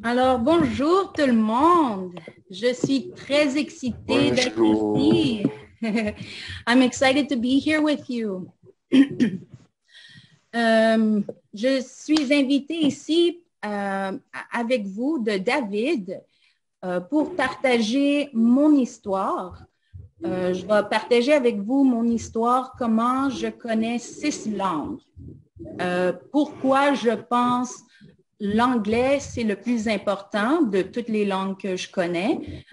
Alors, bonjour tout le monde. Je suis très excitée d'être ici. I'm excited to be here with you. Je suis invitée ici avec vous de David pour partager mon histoire. Je vais partager avec vous mon histoire, comment je connais 6 langues. Pourquoi je pense l'anglais, c'est le plus important de toutes les langues que je connais,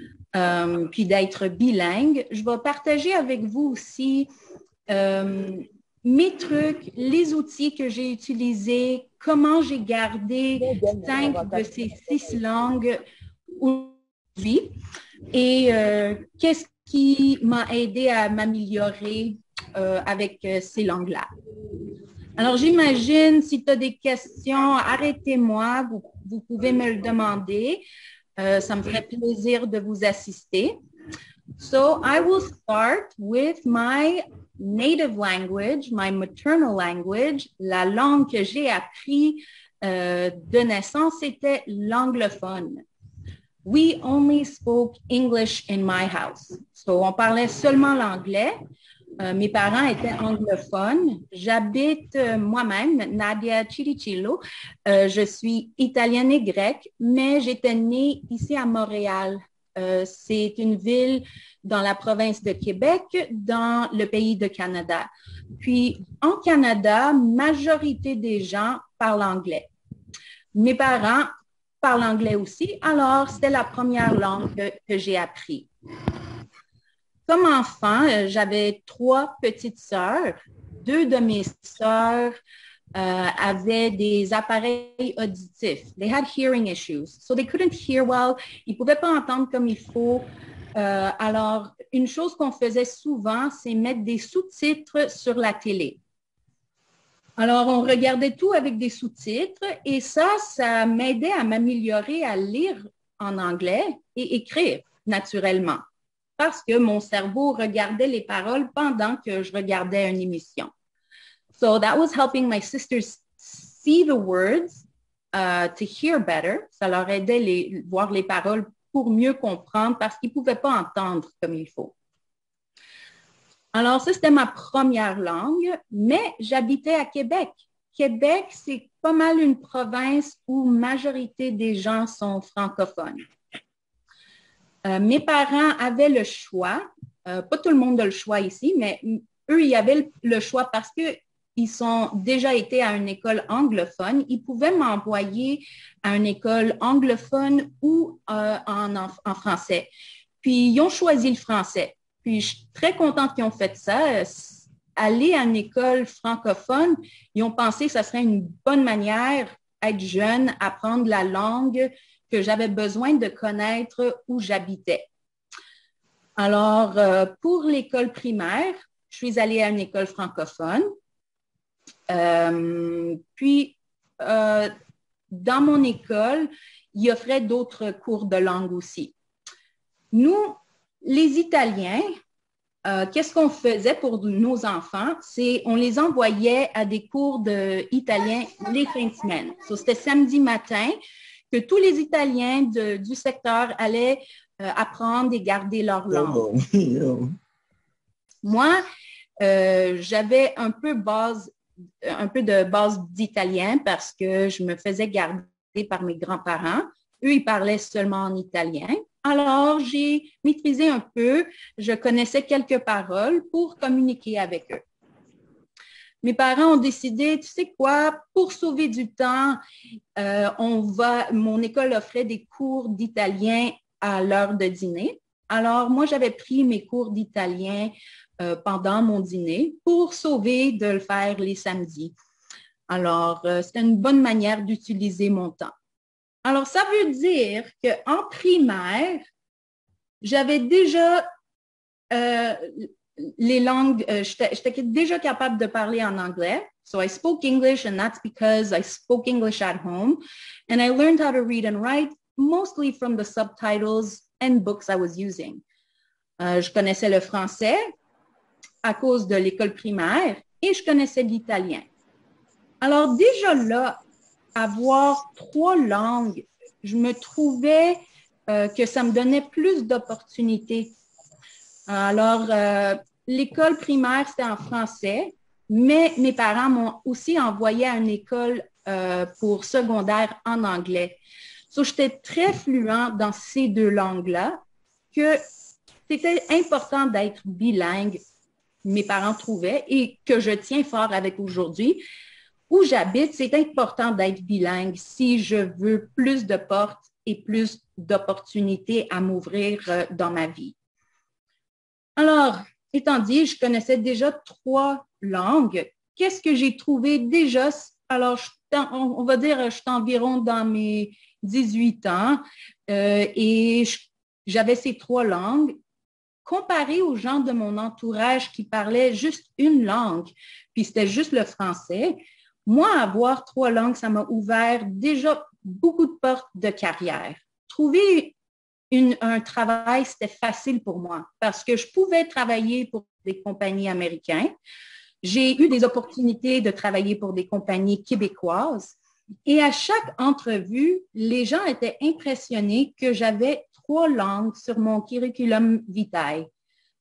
puis d'être bilingue. Je vais partager avec vous aussi mes trucs, les outils que j'ai utilisés, comment j'ai gardé 5 de ces 6 langues aujourd'hui et qu'est-ce qui m'a aidé à m'améliorer avec ces langues-là. Alors, j'imagine, si tu as des questions, arrêtez-moi, vous pouvez me le demander. Ça me ferait plaisir de vous assister. So, I will start with my native language, my maternal language. La langue que j'ai appris de naissance, c'était l'anglophone. We only spoke English in my house. So, on parlait seulement l'anglais. Mes parents étaient anglophones. J'habite moi-même, Nadia Chirichillo. Je suis italienne et grecque, mais j'étais née ici à Montréal. C'est une ville dans la province de Québec, dans le pays de Canada. Puis, en Canada, majorité des gens parlent anglais. Mes parents parlent anglais aussi, alors c'était la première langue que j'ai appris. Comme enfant, j'avais 3 petites sœurs. 2 de mes sœurs avaient des appareils auditifs. They had hearing issues, so they couldn't hear well. Ils ne pouvaient pas entendre comme il faut. Alors, une chose qu'on faisait souvent, c'est mettre des sous-titres sur la télé. Alors, on regardait tout avec des sous-titres et ça m'aidait à m'améliorer à lire en anglais et écrire naturellement, parce que mon cerveau regardait les paroles pendant que je regardais une émission. So that was helping my sisters see the words to hear better. Ça leur aidait voir les paroles pour mieux comprendre parce qu'ils ne pouvaient pas entendre comme il faut. Alors, ça, c'était ma première langue, mais j'habitais à Québec. Québec, c'est pas mal une province où majorité des gens sont francophones. Mes parents avaient le choix, pas tout le monde a le choix ici, mais eux, ils avaient le choix parce qu'ils ont déjà été à une école anglophone. Ils pouvaient m'envoyer à une école anglophone ou en français. Puis, ils ont choisi le français. Puis, je suis très contente qu'ils ont fait ça. Aller à une école francophone, ils ont pensé que ça serait une bonne manière, être jeune, apprendre la langue que j'avais besoin de connaître où j'habitais. Alors, pour l'école primaire, je suis allée à une école francophone. Puis, dans mon école, il offrait d'autres cours de langue aussi. Nous, les Italiens, qu'est-ce qu'on faisait pour nos enfants? C'est on les envoyait à des cours d'italien les fins de semaine. So, c'était samedi matin que tous les Italiens du secteur allaient apprendre et garder leur langue. Moi, j'avais un peu de base d'italien parce que je me faisais garder par mes grands-parents. Eux, ils parlaient seulement en italien. Alors, j'ai maîtrisé un peu, je connaissais quelques paroles pour communiquer avec eux. Mes parents ont décidé, tu sais quoi, pour sauver du temps, mon école offrait des cours d'italien à l'heure de dîner. Alors, moi, j'avais pris mes cours d'italien pendant mon dîner pour sauver de le faire les samedis. Alors, c'était une bonne manière d'utiliser mon temps. Alors, ça veut dire qu'en primaire, j'avais déjà les langues, j'étais déjà capable de parler en anglais. So I spoke English, and that's because I spoke English at home. And I learned how to read and write mostly from the subtitles and books I was using. Je connaissais le français. à cause de l'école primaire et je connaissais l'italien. Alors déjà là, avoir 3 langues, je me trouvais que ça me donnait plus d'opportunités. Alors, l'école primaire, c'était en français, mais mes parents m'ont aussi envoyé à une école pour secondaire en anglais. So, j'étais très fluent dans ces 2 langues-là, que c'était important d'être bilingue, mes parents trouvaient, et que je tiens fort avec aujourd'hui. Où j'habite, c'est important d'être bilingue si je veux plus de portes et plus d'opportunités à m'ouvrir dans ma vie. Alors, étant dit, je connaissais déjà 3 langues. Qu'est-ce que j'ai trouvé déjà? Alors, on va dire, je suis environ dans mes 18 ans et j'avais ces 3 langues. Comparé aux gens de mon entourage qui parlaient juste une langue, puis c'était juste le français, moi, avoir 3 langues, ça m'a ouvert déjà beaucoup de portes de carrière. Trouver un travail, c'était facile pour moi parce que je pouvais travailler pour des compagnies américaines. J'ai eu des opportunités de travailler pour des compagnies québécoises et à chaque entrevue, les gens étaient impressionnés que j'avais 3 langues sur mon curriculum vitae.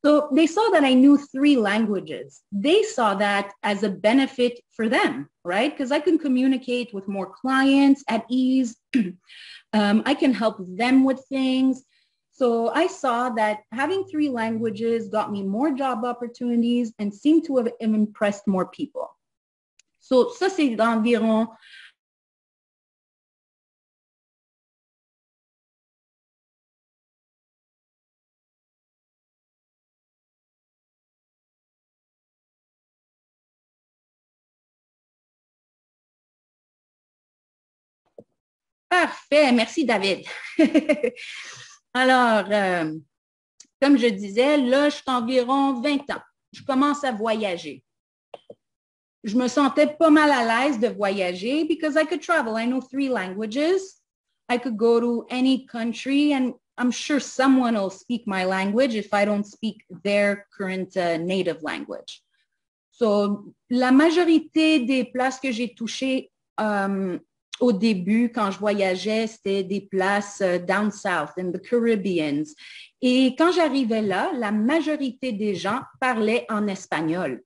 So they saw that I knew 3 languages. They saw that as a benefit for them, right? Because I can communicate with more clients at ease. I can help them with things. So I saw that having 3 languages got me more job opportunities and seemed to have impressed more people. So ça, c'est environ parfait. Merci, David. Alors, comme je disais, là, je suis environ 20 ans. Je commence à voyager. Je me sentais pas mal à l'aise de voyager because I could travel. I know 3 languages. I could go to any country and I'm sure someone will speak my language if I don't speak their current native language. So, la majorité des places que j'ai touchées au début, quand je voyageais, c'était des places down south, in the Caribbean. Et quand j'arrivais là, la majorité des gens parlaient en espagnol.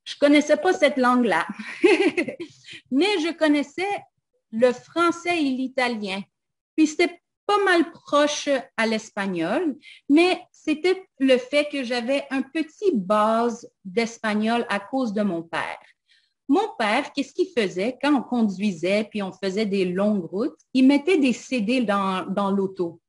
Je ne connaissais pas cette langue-là, mais je connaissais le français et l'italien. Puis c'était pas mal proche à l'espagnol, mais c'était le fait que j'avais un petit base d'espagnol à cause de mon père. Mon père, qu'est-ce qu'il faisait quand on conduisait puis on faisait des longues routes? Il mettait des CD dans l'auto.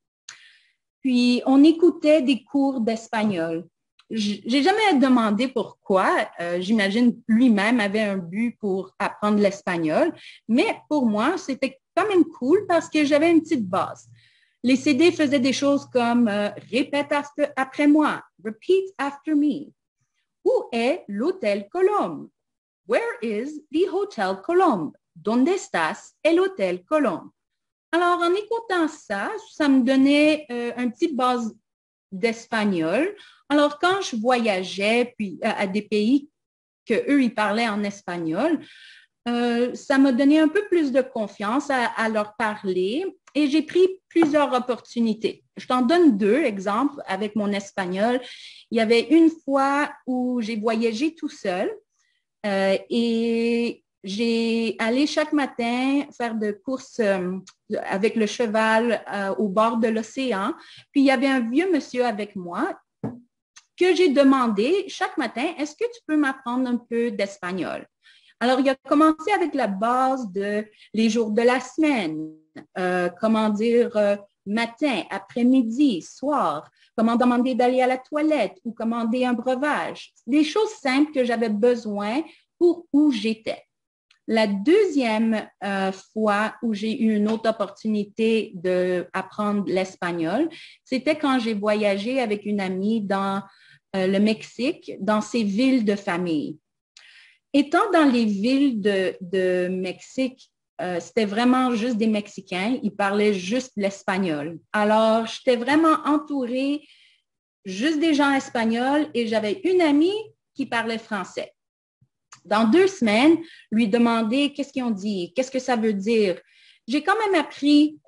Puis on écoutait des cours d'espagnol. J'ai jamais demandé pourquoi. J'imagine lui-même avait un but pour apprendre l'espagnol, mais pour moi, c'était quand même cool parce que j'avais une petite base. Les CD faisaient des choses comme répète après moi, repeat after me. Où est l'hôtel Colombe? Where is the Hotel Colombe? Donde estás el Hotel Colombe? Alors, en écoutant ça, ça me donnait un petit base d'espagnol. Alors, quand je voyageais puis à des pays qu'eux, ils parlaient en espagnol, ça m'a donné un peu plus de confiance à leur parler et j'ai pris plusieurs opportunités. Je t'en donne 2 exemples avec mon espagnol. Il y avait une fois où j'ai voyagé tout seul et j'ai allé chaque matin faire de courses avec le cheval au bord de l'océan. Puis il y avait un vieux monsieur avec moi que j'ai demandé chaque matin, est-ce que tu peux m'apprendre un peu d'espagnol? Alors, il a commencé avec la base de les jours de la semaine, comment dire matin, après-midi, soir, comment demander d'aller à la toilette ou commander un breuvage. Des choses simples que j'avais besoin pour où j'étais. La deuxième fois où j'ai eu une autre opportunité d'apprendre l'espagnol, c'était quand j'ai voyagé avec une amie dans le Mexique, dans ces villes de famille. Étant dans les villes de Mexique, c'était vraiment juste des Mexicains. Ils parlaient juste l'espagnol. Alors, j'étais vraiment entourée juste des gens espagnols et j'avais une amie qui parlait français. Dans 2 semaines, lui demander qu'est-ce qu'ils ont dit, qu'est-ce que ça veut dire. J'ai quand même appris,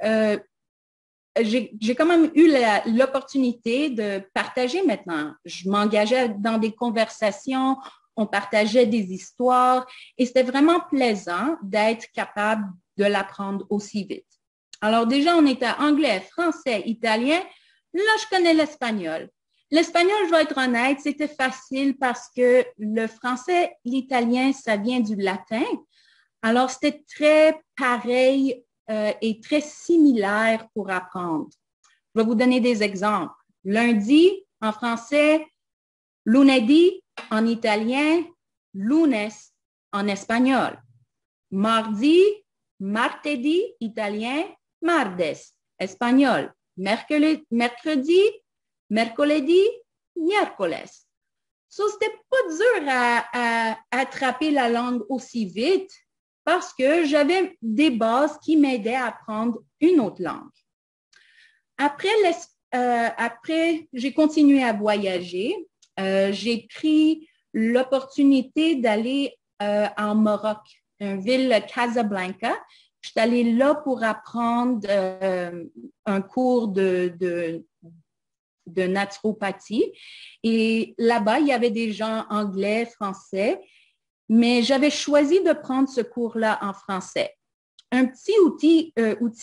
j'ai quand même eu l'opportunité de partager maintenant. Je m'engageais dans des conversations, on partageait des histoires et c'était vraiment plaisant d'être capable de l'apprendre aussi vite. Alors déjà, on était anglais, français, italien. Là, je connais l'espagnol. L'espagnol, je vais être honnête, c'était facile parce que le français, l'italien, ça vient du latin. Alors, c'était très pareil et très similaire pour apprendre. Je vais vous donner des exemples. Lundi, en français, lunedì en italien, lunes en espagnol. Mardi, martedi, italien, mardes, espagnol. Mercredi, mercredi, miércoles. So, c'était pas dur à attraper la langue aussi vite parce que j'avais des bases qui m'aidaient à apprendre une autre langue. Après j'ai continué à voyager. J'ai pris l'opportunité d'aller en Maroc, une ville Casablanca. Je suis allée là pour apprendre un cours de naturopathie. Et là-bas, il y avait des gens anglais, français, mais j'avais choisi de prendre ce cours-là en français. Un petit outil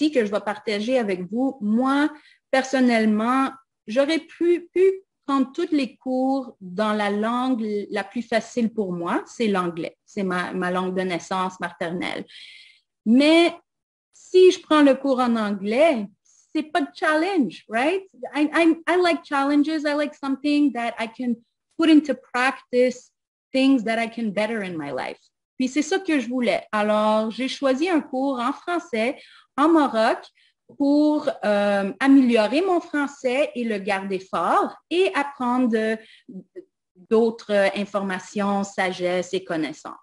que je vais partager avec vous, moi, personnellement, j'aurais pu prendre tous les cours dans la langue la plus facile pour moi, c'est l'anglais. C'est ma langue de naissance maternelle. Mais si je prends le cours en anglais, c'est pas de challenge, right? I like challenges. I like something that I can put into practice, things that I can better in my life. Puis c'est ça que je voulais. Alors, j'ai choisi un cours en français en Maroc pour améliorer mon français et le garder fort et apprendre d'autres informations, sagesse et connaissances.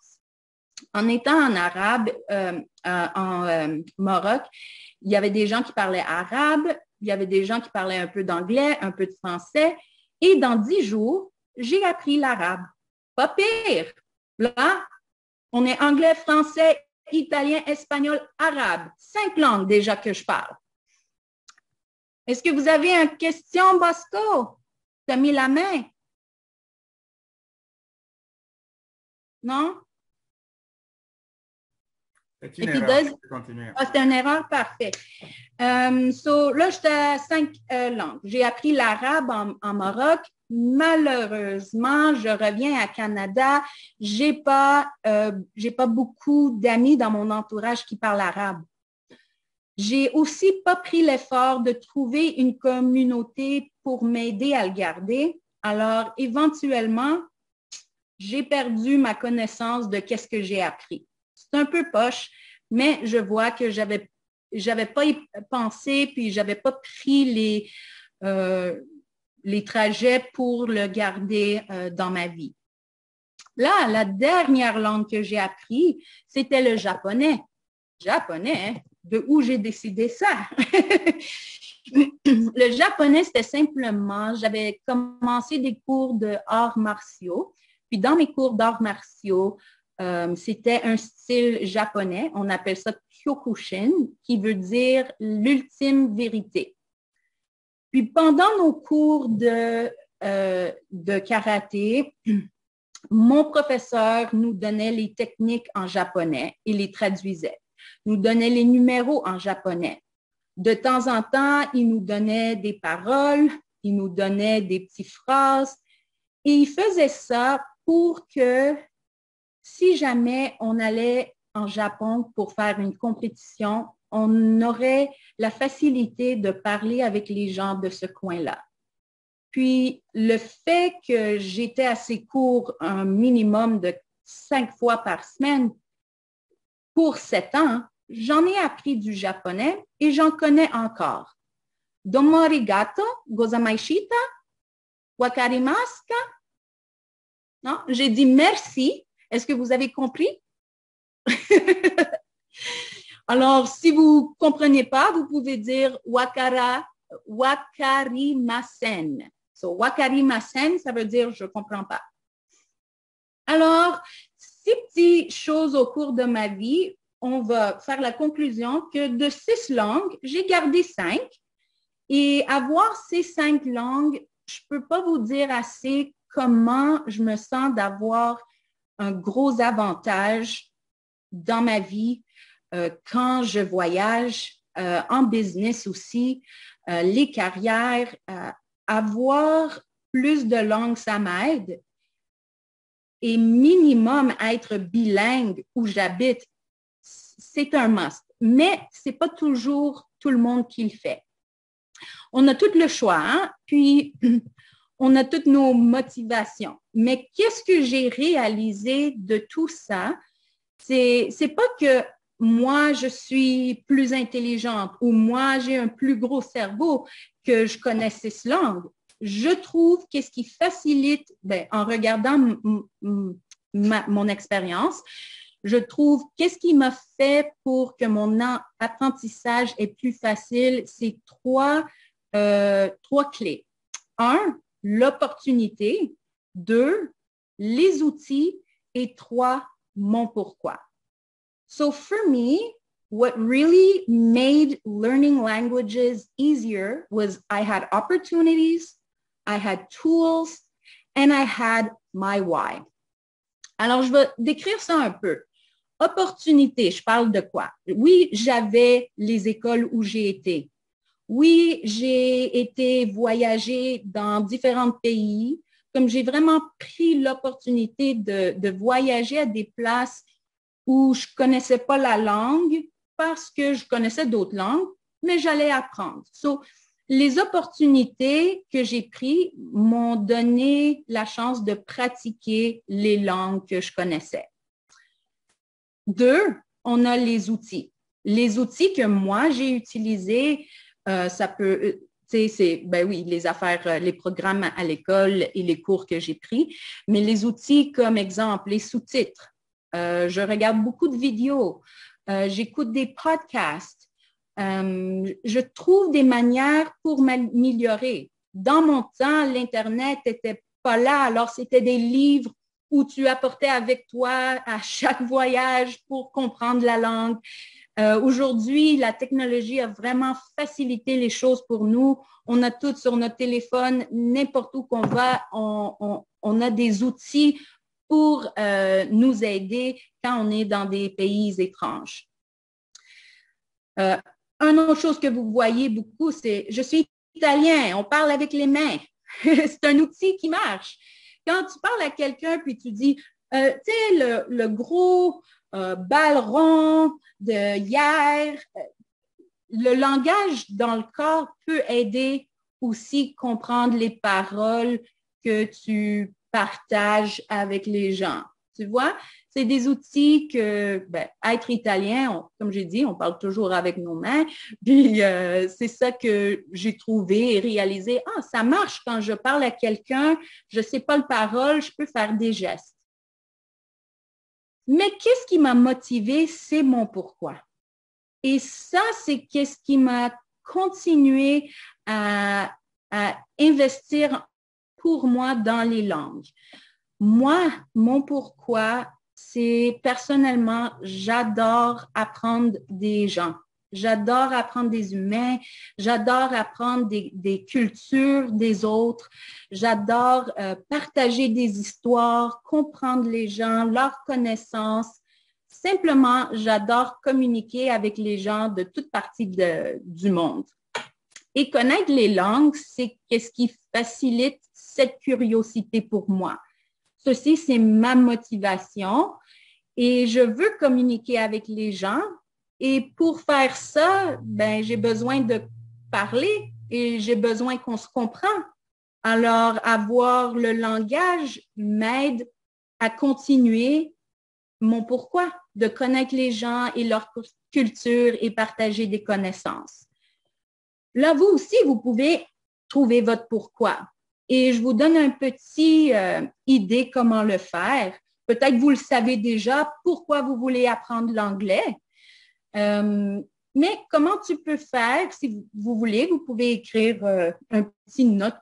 En étant en arabe, en Maroc, il y avait des gens qui parlaient arabe, il y avait des gens qui parlaient un peu d'anglais, un peu de français. Et dans 10 jours, j'ai appris l'arabe. Pas pire. Là, on est anglais, français, italien, espagnol, arabe. 5 langues déjà que je parle. Est-ce que vous avez une question, Bosco? Tu as mis la main? Non? C'est une erreur. C'est une erreur, parfait. Là, j'étais à 5 langues. J'ai appris l'arabe en Maroc. Malheureusement, je reviens à Canada. J'ai pas beaucoup d'amis dans mon entourage qui parlent arabe. J'ai aussi pas pris l'effort de trouver une communauté pour m'aider à le garder. Alors, éventuellement, j'ai perdu ma connaissance de qu'est-ce que j'ai appris. C'est un peu poche, mais je vois que j'avais pas pensé, puis j'avais pas pris les trajets pour le garder dans ma vie. Là, la dernière langue que j'ai appris, c'était le japonais. Japonais, hein? De où j'ai décidé ça? Le japonais, c'était simplement, j'avais commencé des cours d'arts martiaux, puis dans mes cours d'arts martiaux, c'était un style japonais, on appelle ça Kyokushin, qui veut dire l'ultime vérité. Puis pendant nos cours de karaté, mon professeur nous donnait les techniques en japonais et les traduisait. Nous donnait les numéros en japonais. De temps en temps, il nous donnait des paroles, il nous donnait des petites phrases et il faisait ça pour que si jamais on allait en Japon pour faire une compétition, on aurait la facilité de parler avec les gens de ce coin-là. Puis, le fait que j'étais à ces cours un minimum de 5 fois par semaine, pour 7 ans, j'en ai appris du japonais et j'en connais encore. Domo arigato, gozamaishita, wakarimasu ka? Non, j'ai dit merci. Est-ce que vous avez compris? Alors, si vous ne comprenez pas, vous pouvez dire wakarimasen. So, wakarimasen, ça veut dire je ne comprends pas. Alors, ces petites choses au cours de ma vie, on va faire la conclusion que de 6 langues, j'ai gardé 5. Et avoir ces 5 langues, je ne peux pas vous dire assez comment je me sens d'avoir un gros avantage dans ma vie quand je voyage, en business aussi, les carrières. Avoir plus de langues, ça m'aide. Et minimum être bilingue où j'habite, c'est un must. Mais ce n'est pas toujours tout le monde qui le fait. On a tout le choix, hein? Puis on a toutes nos motivations. Mais qu'est-ce que j'ai réalisé de tout ça? C'est pas que moi, je suis plus intelligente ou moi, j'ai un plus gros cerveau que je connais 6 langues. Je trouve qu'est-ce qui facilite, en regardant mon expérience, je trouve qu'est-ce qui m'a fait pour que mon apprentissage est plus facile, c'est trois clés. 1, l'opportunité. 2, les outils. Et 3, mon pourquoi. So for me, what really made learning languages easier was I had opportunities, I had tools, and I had my why. Alors, je vais décrire ça un peu. Opportunité, je parle de quoi? Oui, j'avais les écoles où j'ai été. Oui, j'ai été voyager dans différents pays. Comme j'ai vraiment pris l'opportunité de voyager à des places où je ne connaissais pas la langue parce que je connaissais d'autres langues, mais j'allais apprendre. So, les opportunités que j'ai prises m'ont donné la chance de pratiquer les langues que je connaissais. 2, on a les outils. Les outils que moi, j'ai utilisés, ça peut, oui, les affaires, les programmes à l'école et les cours que j'ai pris, mais les outils comme exemple, les sous-titres. Je regarde beaucoup de vidéos, j'écoute des podcasts, je trouve des manières pour m'améliorer. Dans mon temps, l'Internet n'était pas là, alors c'était des livres où tu apportais avec toi à chaque voyage pour comprendre la langue. Aujourd'hui, la technologie a vraiment facilité les choses pour nous. On a tout sur notre téléphone, n'importe où qu'on va, on a des outils pour nous aider quand on est dans des pays étranges. Une autre chose que vous voyez beaucoup, c'est « je suis italien, on parle avec les mains ». C'est un outil qui marche. Quand tu parles à quelqu'un puis tu dis « tu sais, le gros ballon de hier », le langage dans le corps peut aider aussi à comprendre les paroles que tu partages avec les gens. Tu vois, c'est des outils que, être italien, comme j'ai dit, on parle toujours avec nos mains. Puis c'est ça que j'ai trouvé et réalisé. Ah, ça marche quand je parle à quelqu'un, je ne sais pas le parole, je peux faire des gestes. Mais qu'est-ce qui m'a motivée, c'est mon pourquoi. Et ça, c'est qu'est-ce qui m'a continué à investir pour moi dans les langues. Moi, mon pourquoi, c'est personnellement, j'adore apprendre des gens. J'adore apprendre des humains. J'adore apprendre des cultures des autres. J'adore partager des histoires, comprendre les gens, leurs connaissances. Simplement, j'adore communiquer avec les gens de toutes parties du monde. Et connaître les langues, c'est ce qui facilite cette curiosité pour moi. Ceci, c'est ma motivation et je veux communiquer avec les gens. Et pour faire ça, j'ai besoin de parler et j'ai besoin qu'on se comprend. Alors, avoir le langage m'aide à continuer mon pourquoi, de connaître les gens et leur culture et partager des connaissances. Là, vous aussi, vous pouvez trouver votre pourquoi. Et je vous donne un petit idée comment le faire. Peut-être que vous le savez déjà, pourquoi vous voulez apprendre l'anglais. Mais comment tu peux faire, si vous voulez, vous pouvez écrire un petit note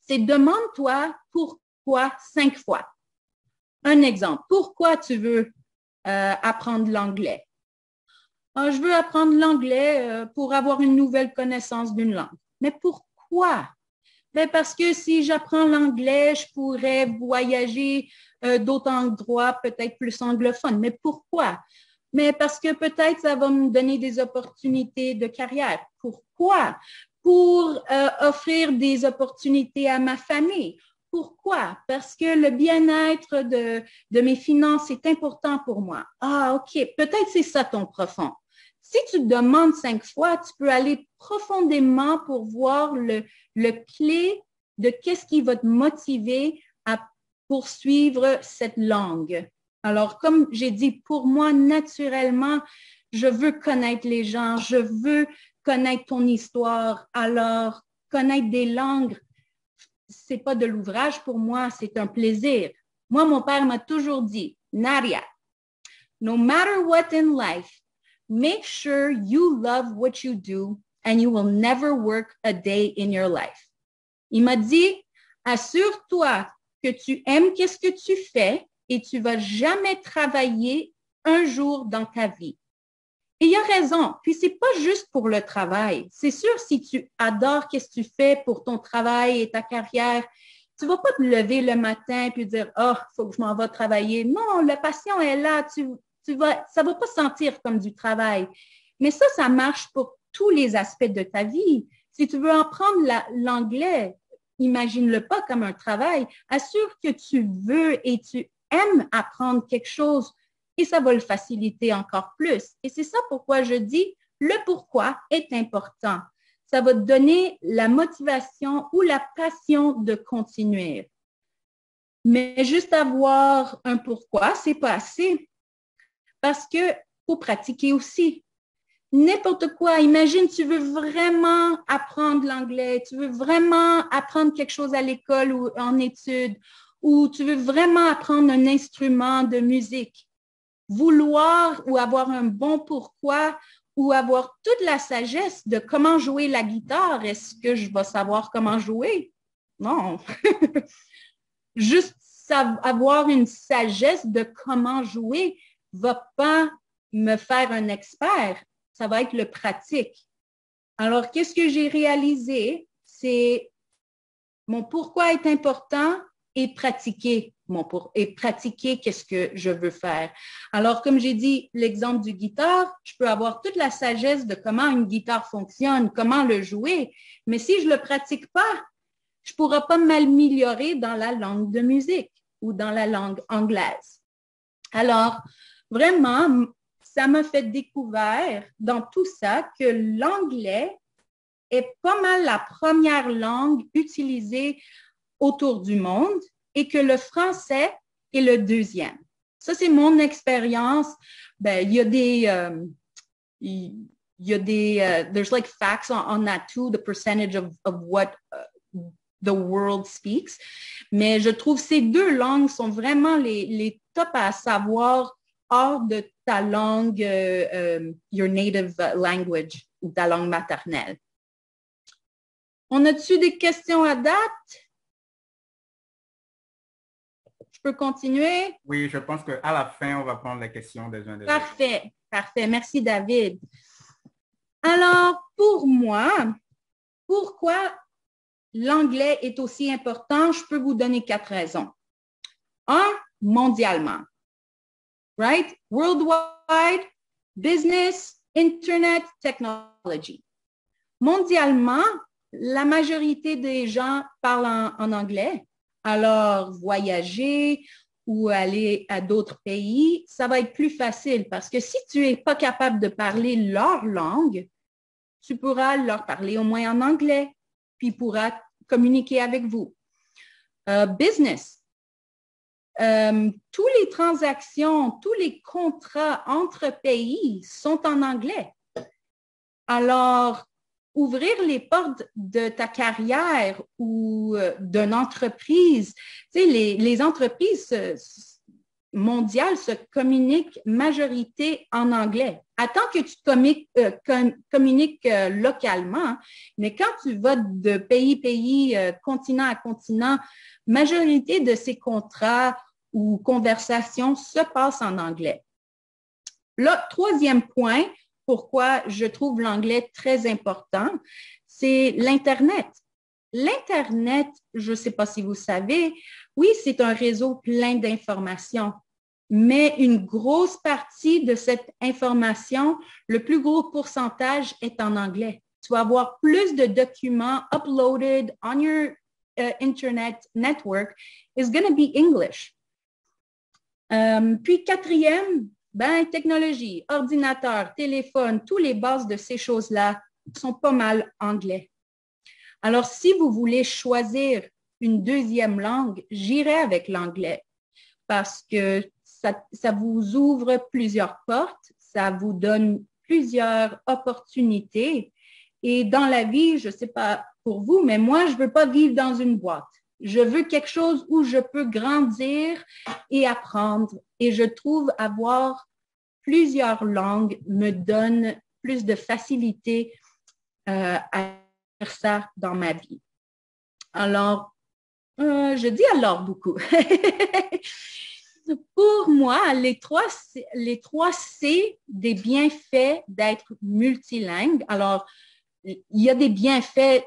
c'est demande-toi pourquoi 5 fois. Un exemple, pourquoi tu veux apprendre l'anglais? Je veux apprendre l'anglais pour avoir une nouvelle connaissance d'une langue. Mais pourquoi? Ben parce que si j'apprends l'anglais, je pourrais voyager d'autres endroits, peut-être plus anglophones. Mais pourquoi? Mais parce que peut-être ça va me donner des opportunités de carrière. Pourquoi? Pour offrir des opportunités à ma famille. Pourquoi? Parce que le bien-être de mes finances est important pour moi. Ah, OK. Peut-être c'est ça ton profond. Si tu te demandes 5 fois, tu peux aller profondément pour voir le clé de qu'est-ce qui va te motiver à poursuivre cette langue. Alors, comme j'ai dit, pour moi, naturellement, je veux connaître les gens, je veux connaître ton histoire. Alors, connaître des langues, c'est pas de l'ouvrage pour moi, c'est un plaisir. Moi, mon père m'a toujours dit, Nadia, no matter what in life, make sure you love what you do and you will never work a day in your life. Il m'a dit, assure-toi que tu aimes qu'est-ce que tu fais et tu vas jamais travailler un jour dans ta vie. Et il a raison. Puis c'est pas juste pour le travail. C'est sûr, si tu adores qu'est-ce que tu fais pour ton travail et ta carrière, tu vas pas te lever le matin puis dire, oh, faut que je m'en vais travailler. Non, la passion est là. Ça va pas sentir comme du travail. Mais ça marche pour tous les aspects de ta vie. Si tu veux apprendre l'anglais, imagine-le pas comme un travail. Assure que tu veux et tu aimes apprendre quelque chose et ça va le faciliter encore plus. Et c'est ça pourquoi je dis le pourquoi est important. Ça va te donner la motivation ou la passion de continuer. Mais juste avoir un pourquoi, c'est pas assez. Parce que faut pratiquer aussi. N'importe quoi. Imagine, tu veux vraiment apprendre l'anglais, tu veux vraiment apprendre quelque chose à l'école ou en études, ou tu veux vraiment apprendre un instrument de musique. Vouloir ou avoir un bon pourquoi ou avoir toute la sagesse de comment jouer la guitare, est-ce que je vais savoir comment jouer? Non. Juste avoir une sagesse de comment jouer ne va pas me faire un expert. Ça va être le pratique. Alors, qu'est-ce que j'ai réalisé? C'est mon pourquoi est important et pratiquer pratiquer qu'est-ce que je veux faire. Alors, comme j'ai dit, l'exemple du guitare, je peux avoir toute la sagesse de comment une guitare fonctionne, comment le jouer, mais si je ne le pratique pas, je ne pourrai pas m'améliorer dans la langue de musique ou dans la langue anglaise. Alors, vraiment, ça m'a fait découvrir dans tout ça que l'anglais est pas mal la première langue utilisée autour du monde et que le français est le deuxième. Ça, c'est mon expérience. Ben, il y a des, there's like facts on that too, the percentage of what the world speaks. Mais je trouve ces deux langues sont vraiment les tops à savoir hors de ta langue, your native language ou ta langue maternelle. On a-tu des questions à date? Je peux continuer? Oui, je pense qu'à la fin, on va prendre les questions des uns des autres. Parfait, parfait. Merci, David. Alors, pour moi, pourquoi l'anglais est aussi important? Je peux vous donner 4 raisons. 1, mondialement. Right? Worldwide, business, Internet, technology. Mondialement, la majorité des gens parlent en anglais. Alors, voyager ou aller à d'autres pays, ça va être plus facile parce que si tu n'es pas capable de parler leur langue, tu pourras leur parler au moins en anglais, puis ils pourront communiquer avec vous. Business. Toutes les transactions, tous les contrats entre pays sont en anglais. Alors, ouvrir les portes de ta carrière ou d'une entreprise, tu sais, les entreprises, mondiale se communique majorité en anglais. Attends que tu communiques localement, mais quand tu vas de pays, continent à continent, majorité de ces contrats ou conversations se passent en anglais. Le troisième point, pourquoi je trouve l'anglais très important, c'est l'Internet. L'Internet, je ne sais pas si vous savez, oui, c'est un réseau plein d'informations, mais une grosse partie de cette information, le plus gros pourcentage est en anglais. Tu vas avoir plus de documents uploaded on your Internet network is going to be English. Puis quatrième, technologie, ordinateur, téléphone, tous les bases de ces choses-là sont pas mal anglais. Alors, si vous voulez choisir une deuxième langue, j'irai avec l'anglais parce que ça vous ouvre plusieurs portes, ça vous donne plusieurs opportunités. Et dans la vie, je ne sais pas pour vous, mais moi, je ne veux pas vivre dans une boîte. Je veux quelque chose où je peux grandir et apprendre. Et je trouve avoir plusieurs langues me donne plus de facilité à faire ça dans ma vie. Alors, je dis alors beaucoup. Pour moi, les trois C des bienfaits d'être multilingue. Alors, il y a des bienfaits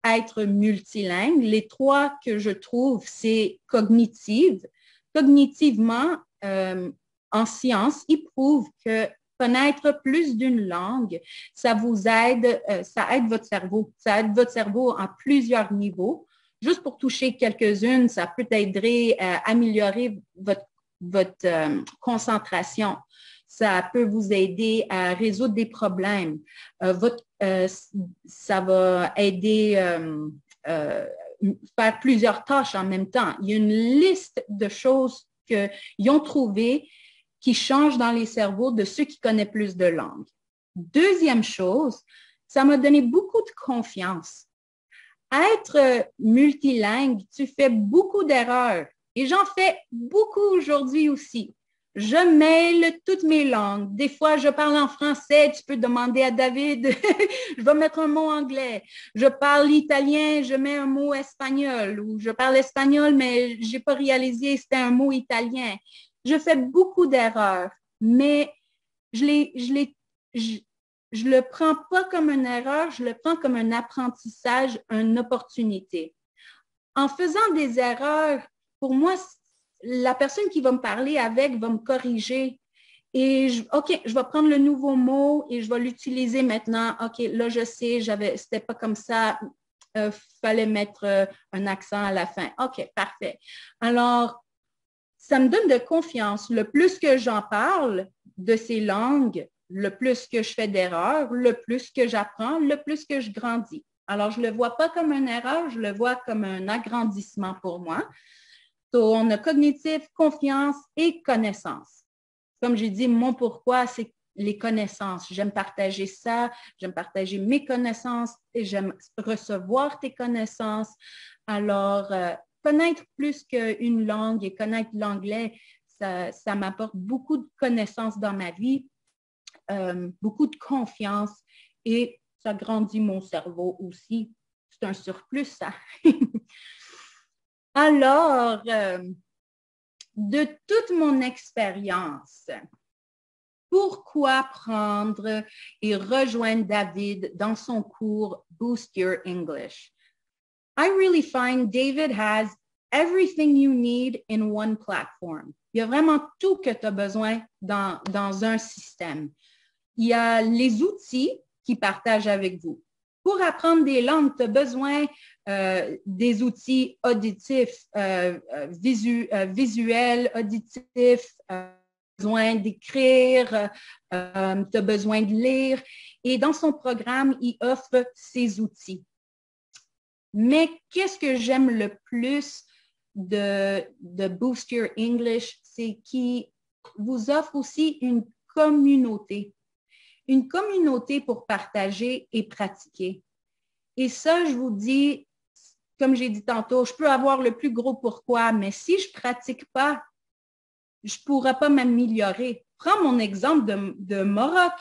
à être multilingue. Les trois que je trouve, c'est cognitive. Cognitivement, en sciences, ils prouvent que connaître plus d'une langue, ça vous aide, ça aide votre cerveau. Ça aide votre cerveau en plusieurs niveaux. Juste pour toucher quelques-unes, ça peut aider à améliorer votre concentration. Ça peut vous aider à résoudre des problèmes. Ça va aider à faire plusieurs tâches en même temps. Il y a une liste de choses qu'ils ont trouvées qui changent dans les cerveaux de ceux qui connaissent plus de langues. Deuxième chose, ça m'a donné beaucoup de confiance. Être multilingue, tu fais beaucoup d'erreurs et j'en fais beaucoup aujourd'hui aussi. Je mêle toutes mes langues. Des fois, je parle en français, tu peux demander à David, je vais mettre un mot anglais. Je parle italien, je mets un mot espagnol. Ou je parle espagnol, mais je n'ai pas réalisé que c'était un mot italien. Je fais beaucoup d'erreurs, mais je le prends pas comme une erreur, je le prends comme un apprentissage, une opportunité. En faisant des erreurs, pour moi, la personne qui va me parler avec va me corriger. Et OK, je vais prendre le nouveau mot et je vais l'utiliser maintenant. OK, là, je sais, c'était pas comme ça. Fallait mettre un accent à la fin. OK, parfait. Alors, ça me donne de confiance. Le plus que j'en parle de ces langues, le plus que je fais d'erreurs, le plus que j'apprends, le plus que je grandis. Alors, je ne le vois pas comme une erreur, je le vois comme un agrandissement pour moi. So, on a cognitif, confiance et connaissance. Comme j'ai dit, mon pourquoi, c'est les connaissances. J'aime partager ça, j'aime partager mes connaissances et j'aime recevoir tes connaissances. Alors, connaître plus qu'une langue et connaître l'anglais, ça m'apporte beaucoup de connaissances dans ma vie, beaucoup de confiance et ça grandit mon cerveau aussi. C'est un surplus, ça. Alors, de toute mon expérience, pourquoi prendre et rejoindre David dans son cours Boost Your English? I really find David has everything you need in one platform. Il y a vraiment tout que tu as besoin dans un système. Il y a les outils qu'il partage avec vous. Pour apprendre des langues, tu as besoin des outils auditifs, visuels, auditifs, besoin d'écrire, tu as besoin de lire. Et dans son programme, il offre ces outils. Mais qu'est-ce que j'aime le plus de Boost Your English, c'est qu'il vous offre aussi une communauté. Une communauté pour partager et pratiquer. Et ça, je vous dis, comme j'ai dit tantôt, je peux avoir le plus gros pourquoi, mais si je ne pratique pas, je ne pourrai pas m'améliorer. Prends mon exemple de Maroc.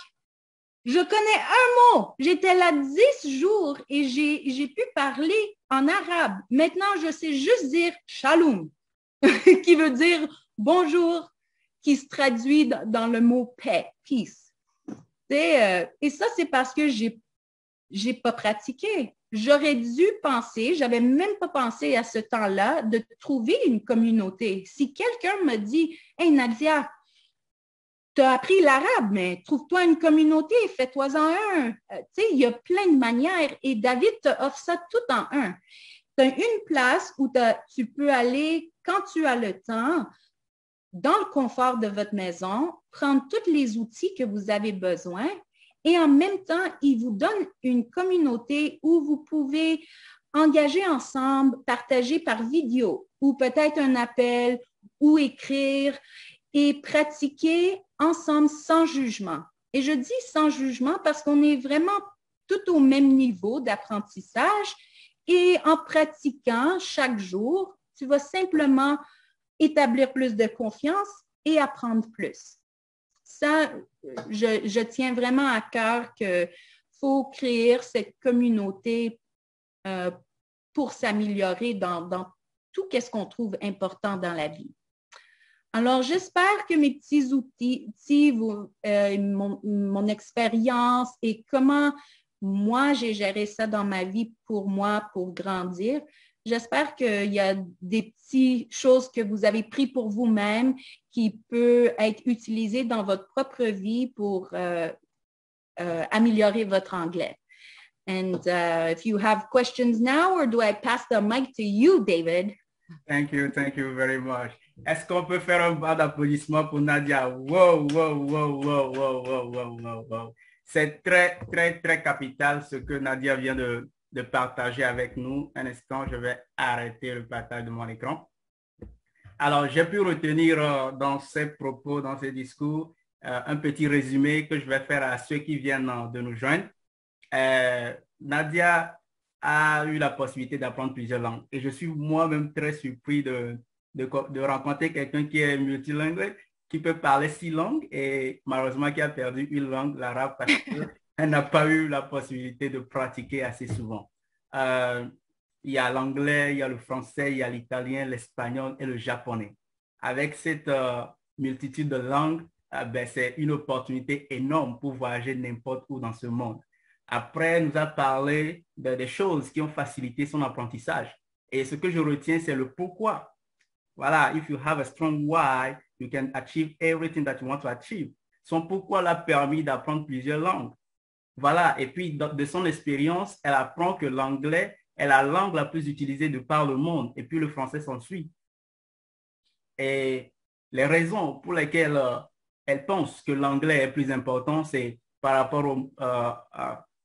Je connais un mot. J'étais là 10 jours et j'ai pu parler en arabe. Maintenant, je sais juste dire shalom, qui veut dire bonjour, qui se traduit dans le mot paix, peace. Et ça, c'est parce que j'ai pas pratiqué. J'aurais dû penser, j'avais même pas pensé à ce temps-là, de trouver une communauté. Si quelqu'un me dit, « Hey Nadia, tu as appris l'arabe, mais trouve-toi une communauté, fais-toi-en un. » Tu sais, il y a plein de manières et David te offre ça tout en un. Tu as une place où tu peux aller quand tu as le temps, dans le confort de votre maison, prendre tous les outils que vous avez besoin et en même temps, il vous donne une communauté où vous pouvez engager ensemble, partager par vidéo ou peut-être un appel ou écrire et pratiquer ensemble sans jugement. Et je dis sans jugement parce qu'on est vraiment tout au même niveau d'apprentissage et en pratiquant chaque jour, tu vas simplement établir plus de confiance et apprendre plus. Ça, je tiens vraiment à cœur qu'il faut créer cette communauté pour s'améliorer dans tout ce qu'on trouve important dans la vie. Alors, j'espère que mes petits outils, mon expérience et comment moi, j'ai géré ça dans ma vie pour moi, pour grandir. J'espère qu'il y a des petites choses que vous avez prises pour vous-même qui peuvent être utilisées dans votre propre vie pour améliorer votre anglais. And if you have questions now, or do I pass the mic to you, David? Thank you very much. Est-ce qu'on peut faire un bas d'applaudissement pour Nadia? Wow, wow, wow, wow, wow, wow, wow, wow, wow. C'est très, très, très capital ce que Nadia vient de partager avec nous. Un instant, je vais arrêter le partage de mon écran. Alors, j'ai pu retenir dans ses propos, dans ses discours, un petit résumé que je vais faire à ceux qui viennent de nous joindre. Nadia a eu la possibilité d'apprendre plusieurs langues et je suis moi-même très surpris de rencontrer quelqu'un qui est multilingue, qui peut parler 6 langues et malheureusement qui a perdu une langue, l'arabe, parce qu'elle n'a pas eu la possibilité de pratiquer assez souvent. Il y a l'anglais, il y a le français, il y a l'italien, l'espagnol et le japonais. Avec cette multitude de langues, c'est une opportunité énorme pour voyager n'importe où dans ce monde. Après, elle nous a parlé des choses qui ont facilité son apprentissage. Et ce que je retiens, c'est le pourquoi. Voilà, if you have a strong why, you can achieve everything that you want to achieve. Son pourquoi l'a permis d'apprendre plusieurs langues. Voilà, et puis de son expérience, elle apprend que l'anglais est la langue la plus utilisée de par le monde, et puis le français s'ensuit. Et les raisons pour lesquelles elle pense que l'anglais est plus important, c'est par rapport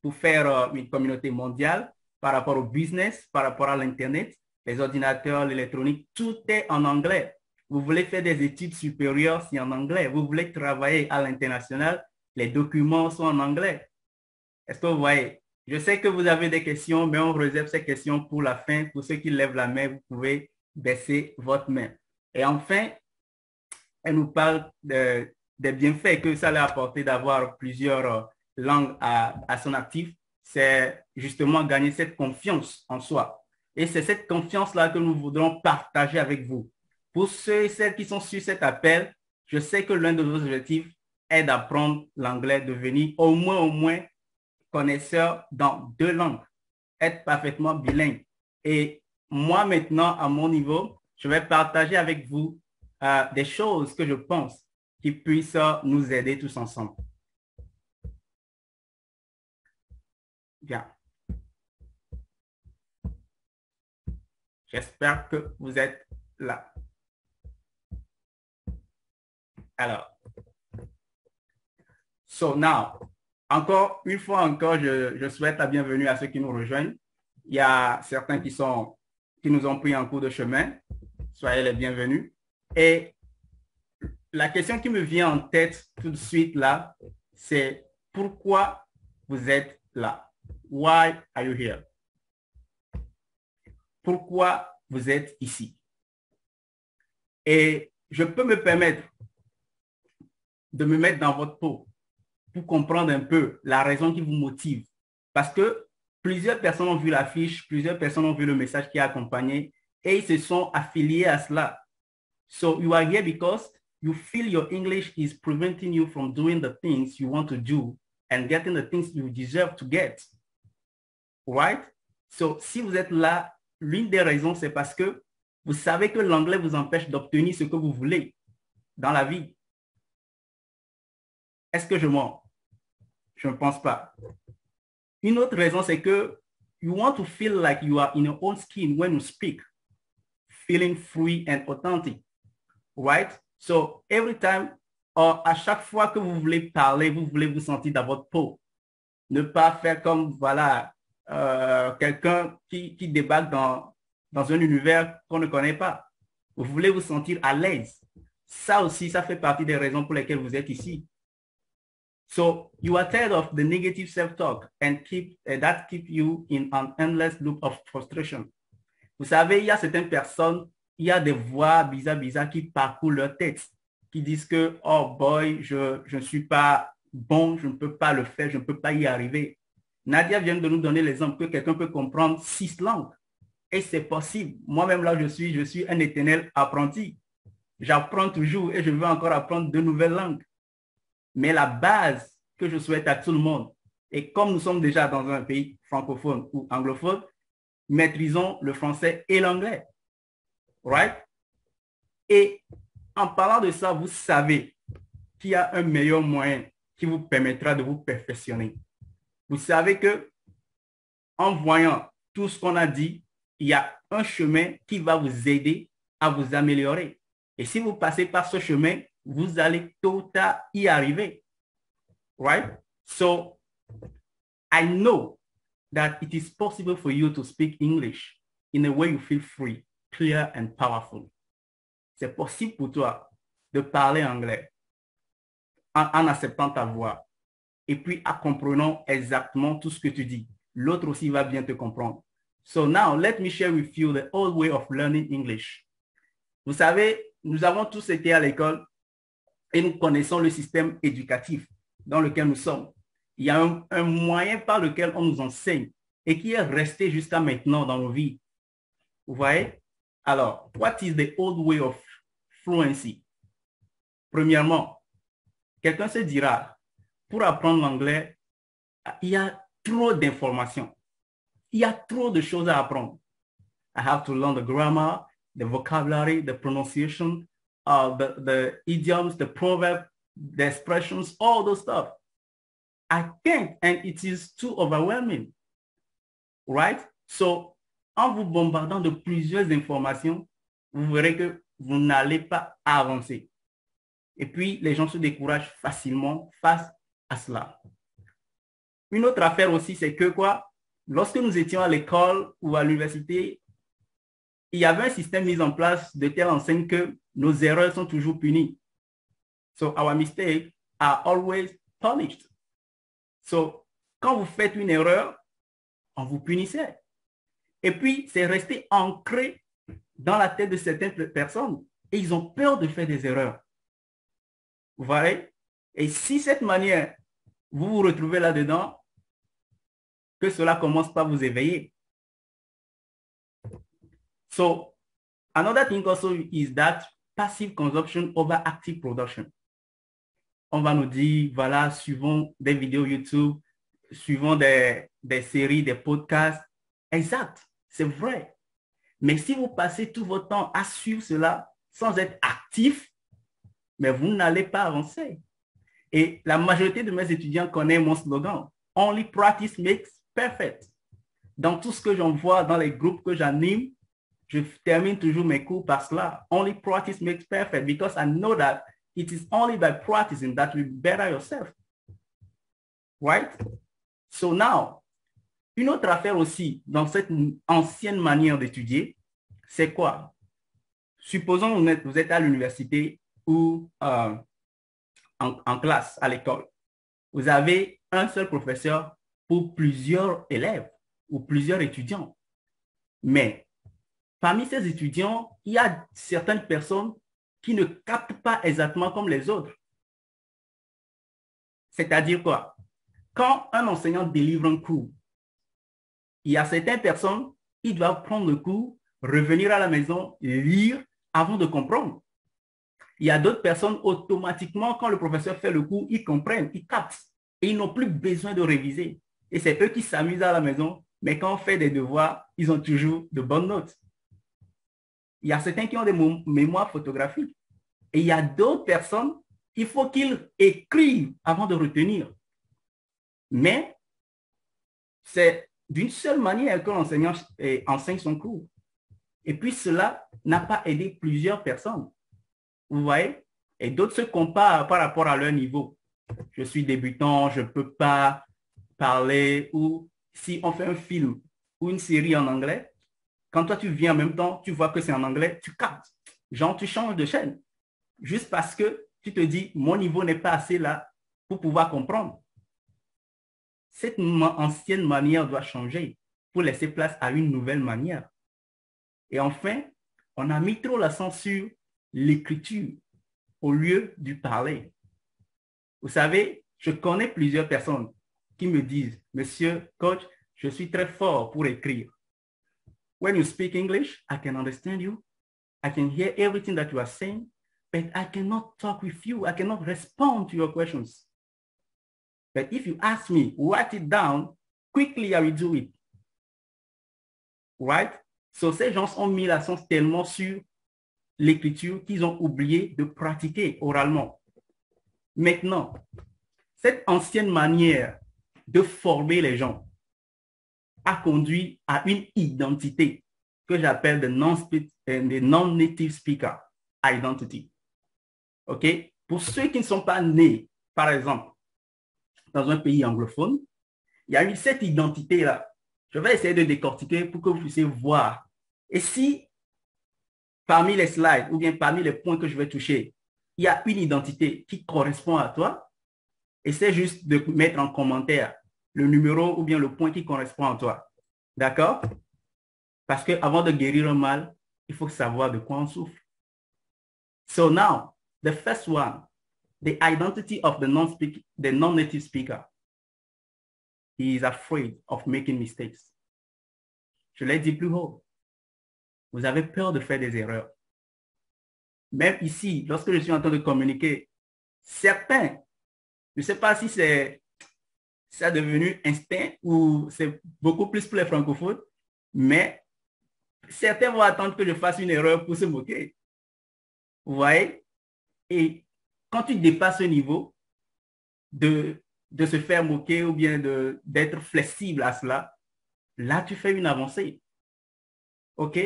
pour faire une communauté mondiale, par rapport au business, par rapport à l'Internet, les ordinateurs, l'électronique, tout est en anglais. Vous voulez faire des études supérieures, c'est en anglais. Vous voulez travailler à l'international, les documents sont en anglais. Est-ce que vous voyez? Je sais que vous avez des questions, mais on réserve ces questions pour la fin. Pour ceux qui lèvent la main, vous pouvez baisser votre main. Et enfin, elle nous parle des bienfaits que ça lui a apporté d'avoir plusieurs langues à son actif. C'est justement gagner cette confiance en soi. Et c'est cette confiance-là que nous voudrons partager avec vous. Pour ceux et celles qui sont sur cet appel, je sais que l'un de vos objectifs est d'apprendre l'anglais, devenir au moins connaisseur dans 2 langues, être parfaitement bilingue. Et moi maintenant, à mon niveau, je vais partager avec vous des choses que je pense qui puissent nous aider tous ensemble. Bien. J'espère que vous êtes là. Alors, so now, encore une fois encore, je souhaite la bienvenue à ceux qui nous rejoignent. Il y a certains qui nous ont pris en cours de chemin. Soyez les bienvenus. Et la question qui me vient en tête tout de suite là, c'est pourquoi vous êtes là? Why are you here? Pourquoi vous êtes ici? Et je peux me permettre de me mettre dans votre peau pour comprendre un peu la raison qui vous motive. Parce que plusieurs personnes ont vu l'affiche, plusieurs personnes ont vu le message qui est accompagné et ils se sont affiliés à cela. So you are here because you feel your English is preventing you from doing the things you want to do and getting the things you deserve to get. Right? So si vous êtes là, l'une des raisons, c'est parce que vous savez que l'anglais vous empêche d'obtenir ce que vous voulez dans la vie. Est-ce que je mens? Je ne pense pas. Une autre raison, c'est que you want to feel like you are in your own skin when you speak, feeling free and authentic, right? So every time, à chaque fois que vous voulez parler, vous voulez vous sentir dans votre peau. Ne pas faire comme, voilà, quelqu'un qui débarque dans un univers qu'on ne connaît pas. Vous voulez vous sentir à l'aise. Ça aussi, ça fait partie des raisons pour lesquelles vous êtes ici. So you are tired of the negative self-talk and that keep you in an endless loop of frustration. Vous savez, il y a certaines personnes, il y a des voix bizarres qui parcourent leur tête, qui disent que, oh boy, je ne suis pas bon, je ne peux pas le faire, je ne peux pas y arriver. Nadia vient de nous donner l'exemple que quelqu'un peut comprendre 6 langues. Et c'est possible. Moi-même, là, je suis un éternel apprenti. J'apprends toujours et je veux encore apprendre de nouvelles langues. Mais la base que je souhaite à tout le monde, et comme nous sommes déjà dans un pays francophone ou anglophone, maîtrisons le français et l'anglais. Right? Et en parlant de ça, vous savez qu'il y a un meilleur moyen qui vous permettra de vous perfectionner. Vous savez que en voyant tout ce qu'on a dit, il y a un chemin qui va vous aider à vous améliorer. Et si vous passez par ce chemin, vous allez tôt ou tard y arriver. Right? So, I know that it is possible for you to speak English in a way you feel free, clear and powerful. C'est possible pour toi de parler anglais en acceptant ta voix et puis en comprenant exactement tout ce que tu dis. L'autre aussi va bien te comprendre. So now, let me share with you the old way of learning English. Vous savez, nous avons tous été à l'école et nous connaissons le système éducatif dans lequel nous sommes. Il y a un moyen par lequel on nous enseigne et qui est resté jusqu'à maintenant dans nos vies. Vous voyez? Alors, what is the old way of fluency? Premièrement, quelqu'un se dira, pour apprendre l'anglais, il y a trop d'informations. Il y a trop de choses à apprendre. I have to learn the grammar, the vocabulary, the pronunciation, the idioms, the proverbs, the expressions, all those stuff. I can't, and it is too overwhelming. Right? So, en vous bombardant de plusieurs informations, vous verrez que vous n'allez pas avancer. Et puis, les gens se découragent facilement face à cela. Une autre affaire aussi, c'est que quoi? Lorsque nous étions à l'école ou à l'université, il y avait un système mis en place de telle enseigne que nos erreurs sont toujours punies. So our mistakes are always punished. So, quand vous faites une erreur, on vous punissait. Et puis, c'est resté ancré dans la tête de certaines personnes. Et ils ont peur de faire des erreurs. Vous voyez? Et si cette manière, vous vous retrouvez là-dedans, que cela commence par vous éveiller. So, another thing also is that passive consumption over active production. On va nous dire, voilà, suivons des vidéos YouTube, suivons des séries, des podcasts. Exact, c'est vrai. Mais si vous passez tout votre temps à suivre cela sans être actif, mais vous n'allez pas avancer. Et la majorité de mes étudiants connaissent mon slogan, Only practice makes perfect. Dans tout ce que j'en vois, dans les groupes que j'anime, je termine toujours mes cours par cela. Only practice makes perfect because I know that it is only by practicing that you better yourself. Right? So now, une autre affaire aussi dans cette ancienne manière d'étudier, c'est quoi? Supposons que vous êtes à l'université ou en classe, à l'école. Vous avez un seul professeur pour plusieurs élèves ou plusieurs étudiants. Mais parmi ces étudiants, il y a certaines personnes qui ne captent pas exactement comme les autres. C'est-à-dire quoi? Quand un enseignant délivre un cours, il y a certaines personnes qui doivent prendre le cours, revenir à la maison, lire avant de comprendre. Il y a d'autres personnes, automatiquement, quand le professeur fait le cours, ils comprennent, ils captent et ils n'ont plus besoin de réviser. Et c'est eux qui s'amusent à la maison, mais quand on fait des devoirs, ils ont toujours de bonnes notes. Il y a certains qui ont des mémoires photographiques. Et il y a d'autres personnes, il faut qu'ils écrivent avant de retenir. Mais c'est d'une seule manière que l'enseignant enseigne son cours. Et puis cela n'a pas aidé plusieurs personnes. Vous voyez? Et d'autres se comparent par rapport à leur niveau. Je suis débutant, je ne peux pas parler. Ou si on fait un film ou une série en anglais, quand toi tu viens en même temps, tu vois que c'est en anglais, tu captes. Genre, tu changes de chaîne. Juste parce que tu te dis, mon niveau n'est pas assez là pour pouvoir comprendre. Cette ancienne manière doit changer pour laisser place à une nouvelle manière. Et enfin, on a mis trop l'accent sur l'écriture au lieu du parler. Vous savez, je connais plusieurs personnes qui me disent, Monsieur Coach, je suis très fort pour écrire. When you speak English, I can understand you. I can hear everything that you are saying, but I cannot talk with you. I cannot respond to your questions. But if you ask me, write it down, quickly I will do it. Right? So ces gens ont mis l'accent tellement sur l'écriture qu'ils ont oublié de pratiquer oralement. Maintenant, cette ancienne manière de former les gens a conduit à une identité que j'appelle the non-native speaker identity. OK? Pour ceux qui ne sont pas nés, par exemple, dans un pays anglophone, il y a eu cette identité-là. Je vais essayer de décortiquer pour que vous puissiez voir. Et si, parmi les slides ou bien parmi les points que je vais toucher, il y a une identité qui correspond à toi, essaie juste de mettre en commentaire le numéro ou bien le point qui correspond à toi. D'accord? Parce qu'avant de guérir un mal, il faut savoir de quoi on souffre. So now, the first one, the identity of the non-native speaker. He is afraid of making mistakes. Je l'ai dit plus haut. Vous avez peur de faire des erreurs. Même ici, lorsque je suis en train de communiquer, certains, je ne sais pas si ça devenu instinct ou c'est beaucoup plus pour les francophones, mais certains vont attendre que je fasse une erreur pour se moquer. Vous voyez? Et quand tu dépasses ce niveau de se faire moquer ou bien d'être flexible à cela, là, tu fais une avancée. OK?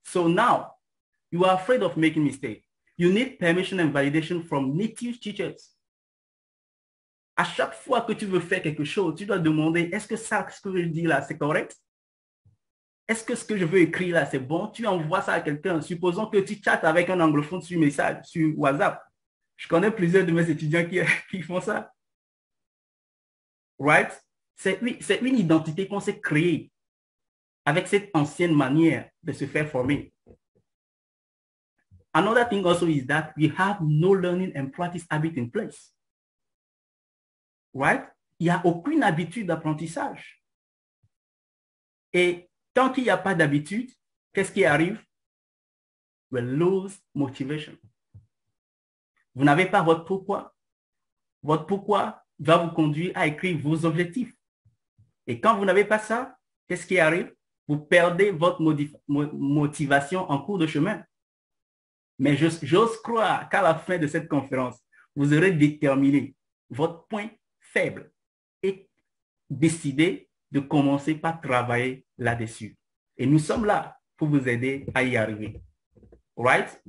So now, you are afraid of making mistakes. You need permission and validation from native teachers. À chaque fois que tu veux faire quelque chose, tu dois demander, est-ce que ça, ce que je dis là, c'est correct? Est-ce que ce que je veux écrire là, c'est bon? Tu envoies ça à quelqu'un. Supposons que tu chattes avec un anglophone sur message, sur WhatsApp. Je connais plusieurs de mes étudiants qui font ça. Right? C'est une identité qu'on s'est créée avec cette ancienne manière de se faire former. Another thing also is that we have no learning and practice habit in place. Right? Il n'y a aucune habitude d'apprentissage. Et tant qu'il n'y a pas d'habitude, qu'est-ce qui arrive? We lose motivation. Vous n'avez pas votre pourquoi. Votre pourquoi va vous conduire à écrire vos objectifs. Et quand vous n'avez pas ça, qu'est-ce qui arrive? Vous perdez votre motivation en cours de chemin. Mais j'ose croire qu'à la fin de cette conférence, vous aurez déterminé votre point faible et décidé de commencer par travailler là-dessus. Et nous sommes là pour vous aider à y arriver. Right?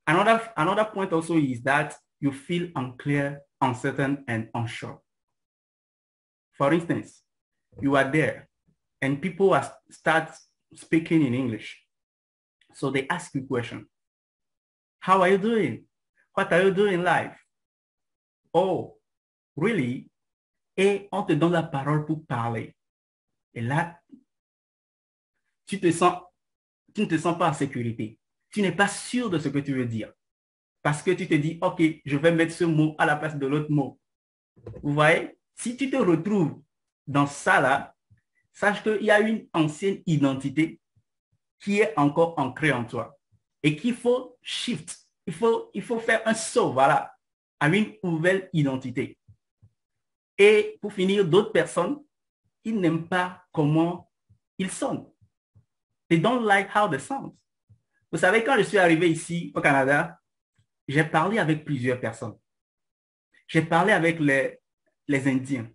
Another point also is that you feel unclear, uncertain, and unsure. For instance, you are there and people start speaking in English. So they ask you a question. How are you doing? What are you doing in life? Oh, really? Et on te donne la parole pour parler. Et là, tu ne te sens pas en sécurité. Tu n'es pas sûr de ce que tu veux dire. parce que tu te dis, OK, je vais mettre ce mot à la place de l'autre mot. Vous voyez, si tu te retrouves dans ça là, sache qu'il y a une ancienne identité qui est encore ancrée en toi et qu'il faut shift. Il faut faire un saut, voilà, à une nouvelle identité. Et pour finir, d'autres personnes, ils n'aiment pas comment ils sonnent. They don't like how they sound. Vous savez, quand je suis arrivé ici au Canada, j'ai parlé avec plusieurs personnes. J'ai parlé avec les Indiens.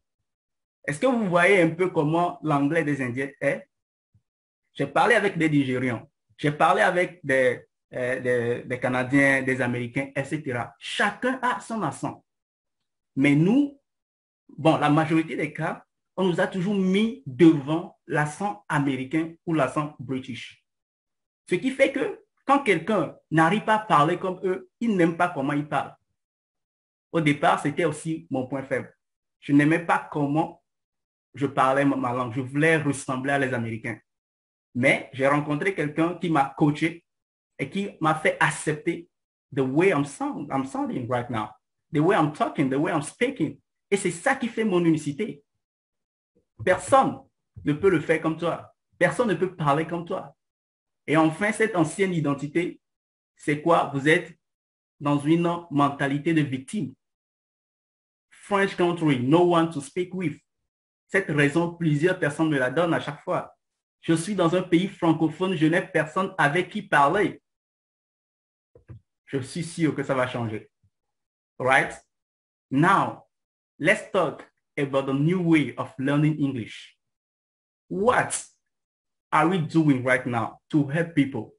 Est-ce que vous voyez un peu comment l'anglais des Indiens est? J'ai parlé avec des Nigérians. J'ai parlé avec des Canadiens, des Américains, etc. Chacun a son accent. Mais nous, bon, la majorité des cas, on nous a toujours mis devant l'accent américain ou l'accent british. Ce qui fait que quand quelqu'un n'arrive pas à parler comme eux, ils n'aiment pas comment ils parlent. Au départ, c'était aussi mon point faible. Je n'aimais pas comment je parlais ma langue. Je voulais ressembler à les Américains. Mais j'ai rencontré quelqu'un qui m'a coaché et qui m'a fait accepter the way I'm sounding right now, the way I'm talking, the way I'm speaking. Et c'est ça qui fait mon unicité. Personne ne peut le faire comme toi. Personne ne peut parler comme toi. Et enfin, cette ancienne identité, c'est quoi? Vous êtes dans une mentalité de victime. French country, no one to speak with. Cette raison, plusieurs personnes me la donnent à chaque fois. Je suis dans un pays francophone, je n'ai personne avec qui parler. Je suis sûr que ça va changer. Right? Now, let's talk about the new way of learning English. What are we doing right now to help people?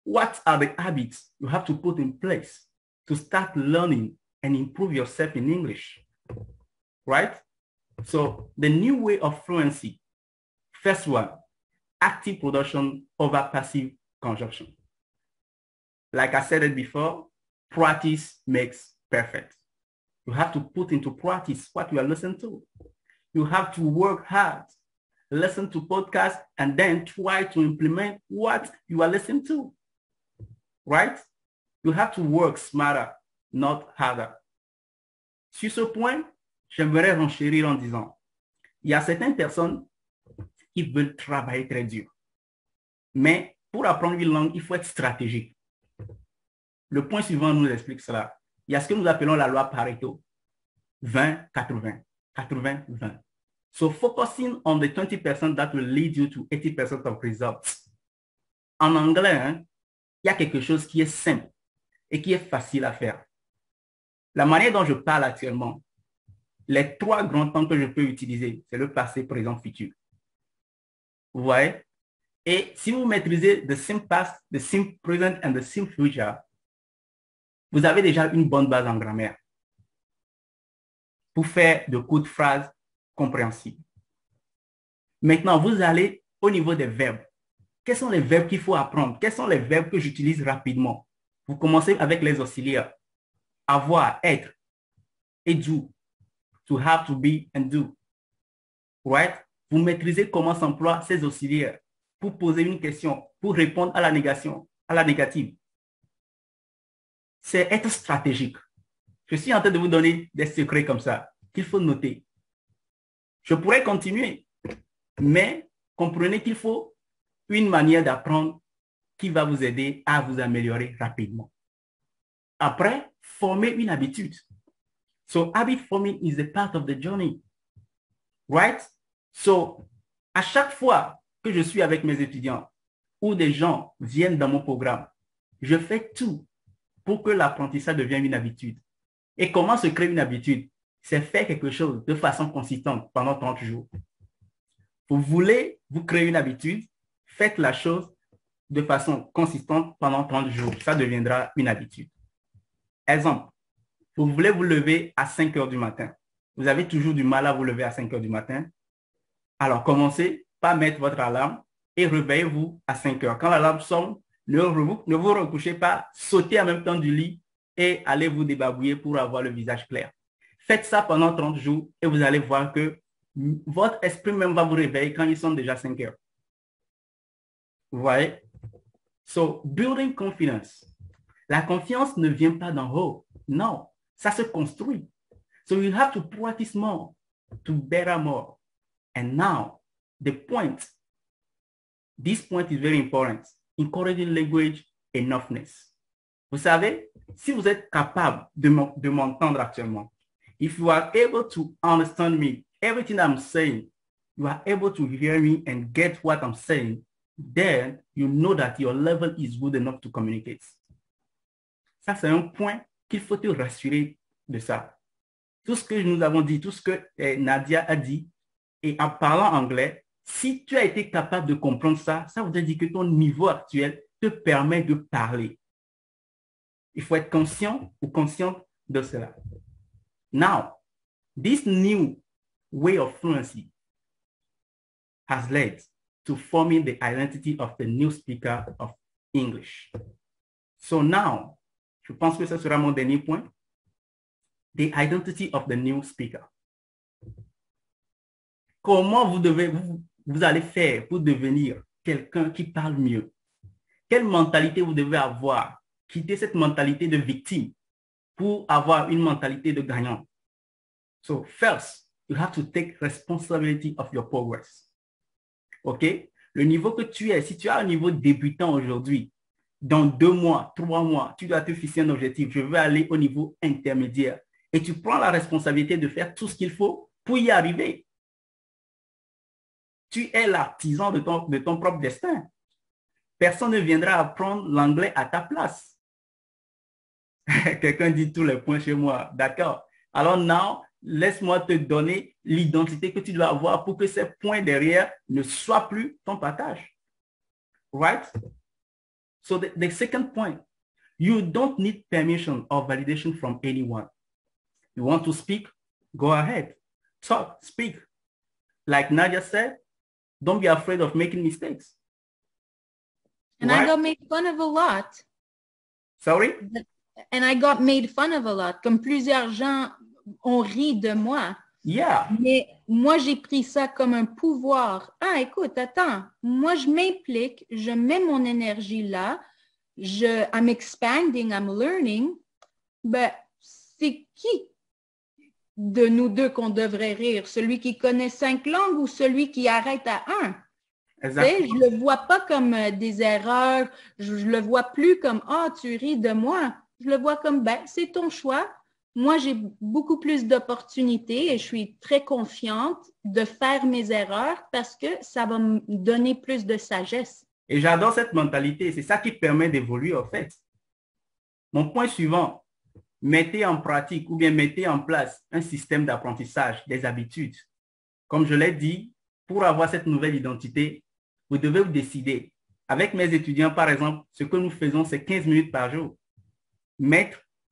What are the habits you have to put in place to start learning and improve yourself in English? Right? So the new way of fluency. First one, active production over passive conjunction. Like I said it before, practice makes perfect. You have to put into practice what you are listening to. You have to work hard, listen to podcasts, and then try to implement what you are listening to. Right? You have to work smarter, not harder. Sur ce point, j'aimerais renchérir en disant, il y a certaines personnes qui veulent travailler très dur. Mais pour apprendre une langue, il faut être stratégique. Le point suivant nous explique cela. Il y a ce que nous appelons la loi Pareto. 20-80. 80-20. So focusing on the 20% that will lead you to 80% of results. En anglais, il y a quelque chose qui est simple et qui est facile à faire. La manière dont je parle actuellement, les 3 grands temps que je peux utiliser, c'est le passé, présent, futur. Vous voyez? Et si vous maîtrisez the simple past, the simple present and the simple future, vous avez déjà une bonne base en grammaire pour faire de courtes phrases compréhensibles. Maintenant, vous allez au niveau des verbes. Quels sont les verbes qu'il faut apprendre? Quels sont les verbes que j'utilise rapidement? Vous commencez avec les auxiliaires. Avoir, être, et do. To have, to be, and do. Right? Vous maîtrisez comment s'emploient ces auxiliaires pour poser une question, pour répondre à la négation, à la négative. C'est être stratégique. Je suis en train de vous donner des secrets comme ça qu'il faut noter. Je pourrais continuer, mais comprenez qu'il faut une manière d'apprendre qui va vous aider à vous améliorer rapidement. Après, former une habitude. So habit forming is a part of the journey. Right? So, à chaque fois que je suis avec mes étudiants ou des gens viennent dans mon programme, je fais tout pour que l'apprentissage devienne une habitude. Et comment se crée une habitude? C'est faire quelque chose de façon consistante pendant 30 jours. Vous voulez vous créer une habitude, faites la chose de façon consistante pendant 30 jours. Ça deviendra une habitude. Exemple, vous voulez vous lever à 5 heures du matin. Vous avez toujours du mal à vous lever à 5 heures du matin. Alors, commencez par mettre votre alarme et réveillez-vous à 5 heures. Quand l'alarme sonne, ne vous recouchez pas, sautez en même temps du lit et allez vous débarbouiller pour avoir le visage clair. Faites ça pendant 30 jours et vous allez voir que votre esprit même va vous réveiller quand ils sont déjà 5 heures. Vous voyez? So, building confidence. La confiance ne vient pas d'en haut. Non, ça se construit. So you have to practice more to better more. And now, this point is very important. Encouraging language enoughness. Vous savez, si vous êtes capable de m'entendre actuellement, if you are able to understand me, everything I'm saying, you are able to hear me and get what I'm saying, then you know that your level is good enough to communicate. Ça, c'est un point qu'il faut te rassurer de ça. Tout ce que nous avons dit, tout ce que Nadia a dit, et en parlant anglais, si tu as été capable de comprendre ça, ça voudrait dire que ton niveau actuel te permet de parler. Il faut être conscient ou consciente de cela. Now, this new way of fluency has led to forming the identity of the new speaker of English. So now, je pense que ce sera mon dernier point. The identity of the new speaker. Comment vous allez faire pour devenir quelqu'un qui parle mieux? Quelle mentalité vous devez avoir? Quitter cette mentalité de victime pour avoir une mentalité de gagnant. So first, you have to take responsibility of your progress. OK? Le niveau que tu es, si tu as un niveau débutant aujourd'hui, dans 2 mois, 3 mois, tu dois te fixer un objectif. Je veux aller au niveau intermédiaire. Et tu prends la responsabilité de faire tout ce qu'il faut pour y arriver. Tu es l'artisan de ton propre destin. Personne ne viendra apprendre l'anglais à ta place. Quelqu'un dit tous les points chez moi. D'accord. Alors now, laisse-moi te donner l'identité que tu dois avoir pour que ces points derrière ne soient plus ton partage. Right? So the second point, you don't need permission or validation from anyone. You want to speak? Go ahead. Talk, speak. Like Nadia said, don't be afraid of making mistakes. And right? I got made fun of a lot. Sorry? And I got made fun of a lot. Comme plusieurs gens ont ri de moi. Yeah. Mais moi, j'ai pris ça comme un pouvoir. Ah, écoute, attends. Moi, je m'implique. Je mets mon énergie là. I'm expanding, I'm learning. Ben, c'est qui de nous deux qu'on devrait rire? Celui qui connaît 5 langues ou celui qui arrête à 1? Je ne le vois pas comme des erreurs. Je le vois plus comme « Ah, tu ris de moi ». Je le vois comme « Ben, c'est ton choix. Moi, j'ai beaucoup plus d'opportunités et je suis très confiante de faire mes erreurs parce que ça va me donner plus de sagesse. » Et j'adore cette mentalité. C'est ça qui permet d'évoluer, en fait. Mon point suivant, mettez en pratique ou bien mettez en place un système d'apprentissage, des habitudes. Comme je l'ai dit, pour avoir cette nouvelle identité, vous devez vous décider. Avec mes étudiants, par exemple, ce que nous faisons, c'est 15 minutes par jour.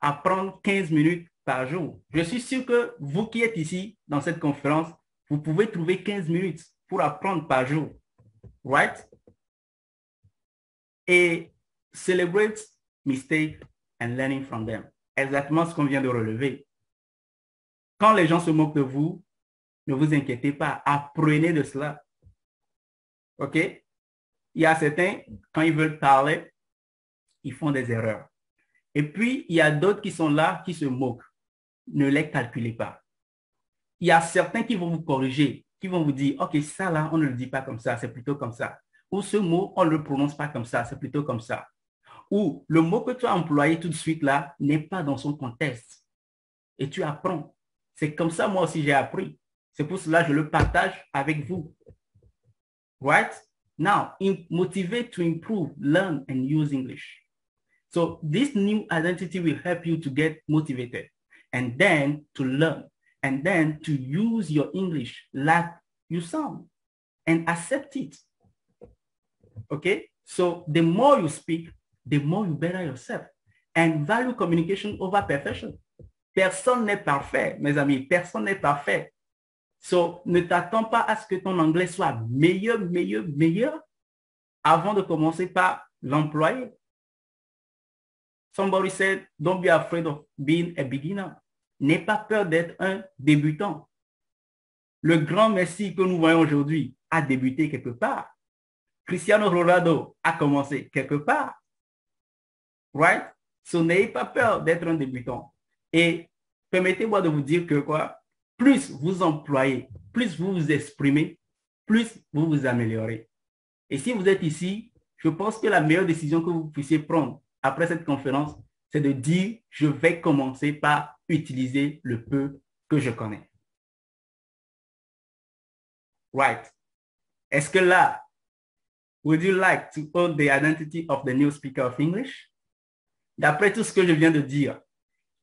Apprendre 15 minutes par jour. Je suis sûr que vous qui êtes ici dans cette conférence, vous pouvez trouver 15 minutes pour apprendre par jour. Right? Et celebrate mistakes and learning from them. Exactement ce qu'on vient de relever. Quand les gens se moquent de vous, ne vous inquiétez pas. Apprenez de cela. OK? Il y a certains, quand ils veulent parler, ils font des erreurs. Et puis, il y a d'autres qui sont là, qui se moquent. Ne les calculez pas. Il y a certains qui vont vous corriger, qui vont vous dire, OK, ça là, on ne le dit pas comme ça, c'est plutôt comme ça. Ou ce mot, on ne le prononce pas comme ça, c'est plutôt comme ça. Ou le mot que tu as employé tout de suite là n'est pas dans son contexte. Et tu apprends. C'est comme ça, moi aussi, j'ai appris. C'est pour cela que je le partage avec vous. Right? Now, motivate to improve, learn, and use English. So this new identity will help you to get motivated and then to learn and then to use your English like you sound and accept it. Okay? So the more you speak, the more you better yourself and value communication over perfection. Personne n'est parfait, mes amis. Personne n'est parfait. So, ne t'attends pas à ce que ton anglais soit meilleur, meilleur, meilleur avant de commencer par l'employer. Somebody said, don't be afraid of being a beginner. N'aie pas peur d'être un débutant. Le grand Messi que nous voyons aujourd'hui a débuté quelque part. Cristiano Ronaldo a commencé quelque part. Right? So, n'ayez pas peur d'être un débutant. Et permettez-moi de vous dire que quoi, plus vous employez, plus vous vous exprimez, plus vous vous améliorez. Et si vous êtes ici, je pense que la meilleure décision que vous puissiez prendre après cette conférence, c'est de dire, je vais commencer par utiliser le peu que je connais. Right. Est-ce que là, would you like to own the identity of the new speaker of English? D'après tout ce que je viens de dire,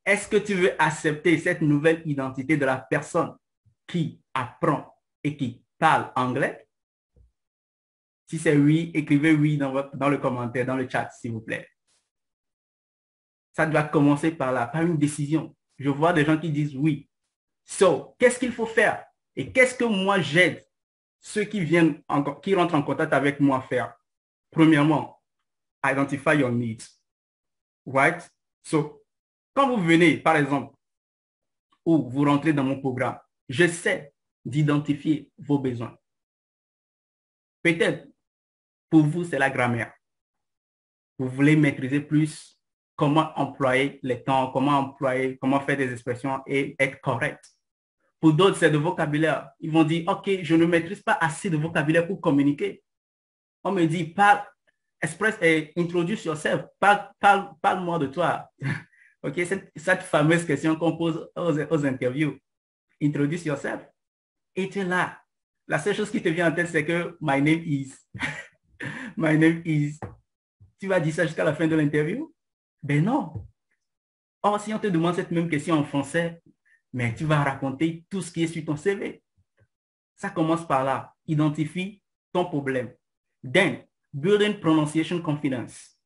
est-ce que tu veux accepter cette nouvelle identité de la personne qui apprend et qui parle anglais? Si c'est oui, écrivez oui dans le commentaire, dans le chat, s'il vous plaît. Ça doit commencer par là, par une décision. Je vois des gens qui disent oui. So, qu'est-ce qu'il faut faire? Et qu'est-ce que moi j'aide ceux qui rentrent en contact avec moi à faire? Premièrement, identify your needs. Right? So, quand vous venez, par exemple, ou vous rentrez dans mon programme, j'essaie d'identifier vos besoins. Peut-être, pour vous, c'est la grammaire. Vous voulez maîtriser plus comment employer les temps, comment faire des expressions et être correct. Pour d'autres, c'est de vocabulaire. Ils vont dire, OK, je ne maîtrise pas assez de vocabulaire pour communiquer. On me dit, parle, express et introduce yourself. Parle-moi de toi. OK, cette fameuse question qu'on pose aux interviews. Introduce yourself. Et tu es là. La seule chose qui te vient en tête, c'est que my name is. My name is. Tu vas dire ça jusqu'à la fin de l'interview? Ben non. Or, si on te demande cette même question en français, mais tu vas raconter tout ce qui est sur ton CV. Ça commence par là. Identifie ton problème. Then, building pronunciation confidence.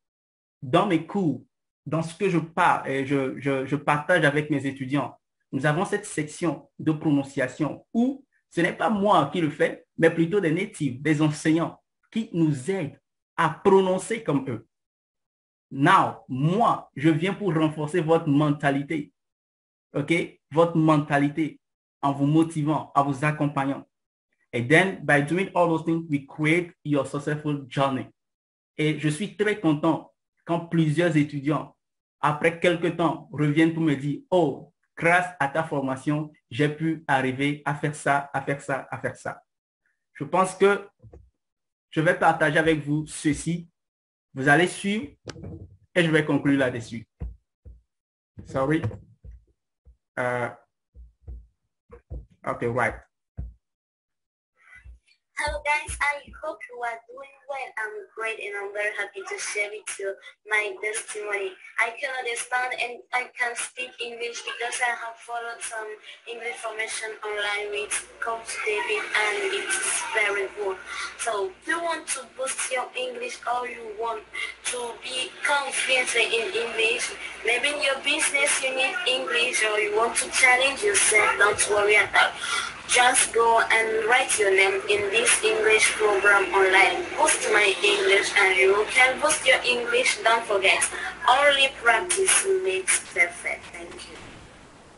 Dans mes cours, dans ce que je parle et je partage avec mes étudiants, nous avons cette section de prononciation où ce n'est pas moi qui le fais, mais plutôt des natives, des enseignants qui nous aident à prononcer comme eux. Now, moi, je viens pour renforcer votre mentalité. OK? Votre mentalité en vous motivant, en vous accompagnant. And then, by doing all those things, we create your successful journey. Et je suis très content quand plusieurs étudiants, après quelques temps, reviennent pour me dire, oh, grâce à ta formation, j'ai pu arriver à faire ça, à faire ça, à faire ça. Je pense que je vais partager avec vous ceci. Vous allez suivre et je vais conclure là-dessus. Sorry. Okay, right. Hello guys, I hope you are doing well. I'm great and I'm very happy to share with you my testimony. I can understand and I can speak English because I have followed some English formation online with Coach David and it's very good. So if you want to boost your English or you want to be confident in English, maybe in your business you need English or you want to challenge yourself, don't worry at all. Just go and write your name in this English program online. Boost my English and you can boost your English. Don't forget, only practice makes perfect. Thank you.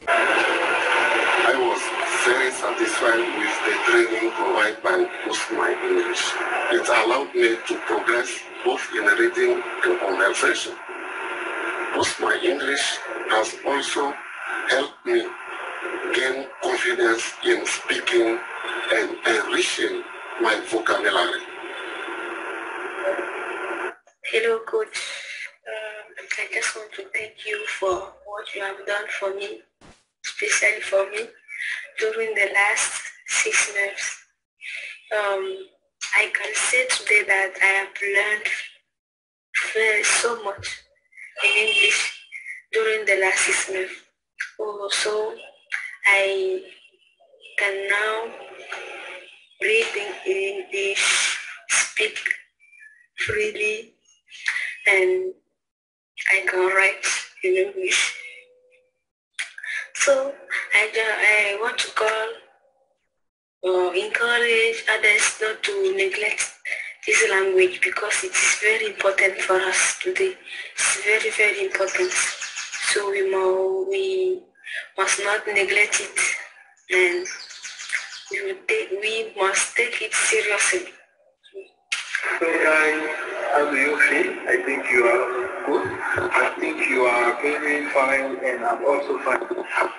I was very satisfied with the training provided by Boost My English. It allowed me to progress both in reading and conversation. Boost My English has also helped me gain confidence in speaking and enriching my vocabulary. Hello, Coach. I just want to thank you for what you have done for me, especially for me, during the last 6 months. I can say today that I have learned so much in English during the last 6 months. Also, I can now read in English, speak freely, and I can write in English. So I want to encourage others not to neglect this language because it is very important for us today. It's very, very important. So we must not neglect it, and we must take it seriously. So guys, how do you feel? I think you are good. I think you are very fine and I'm also fine.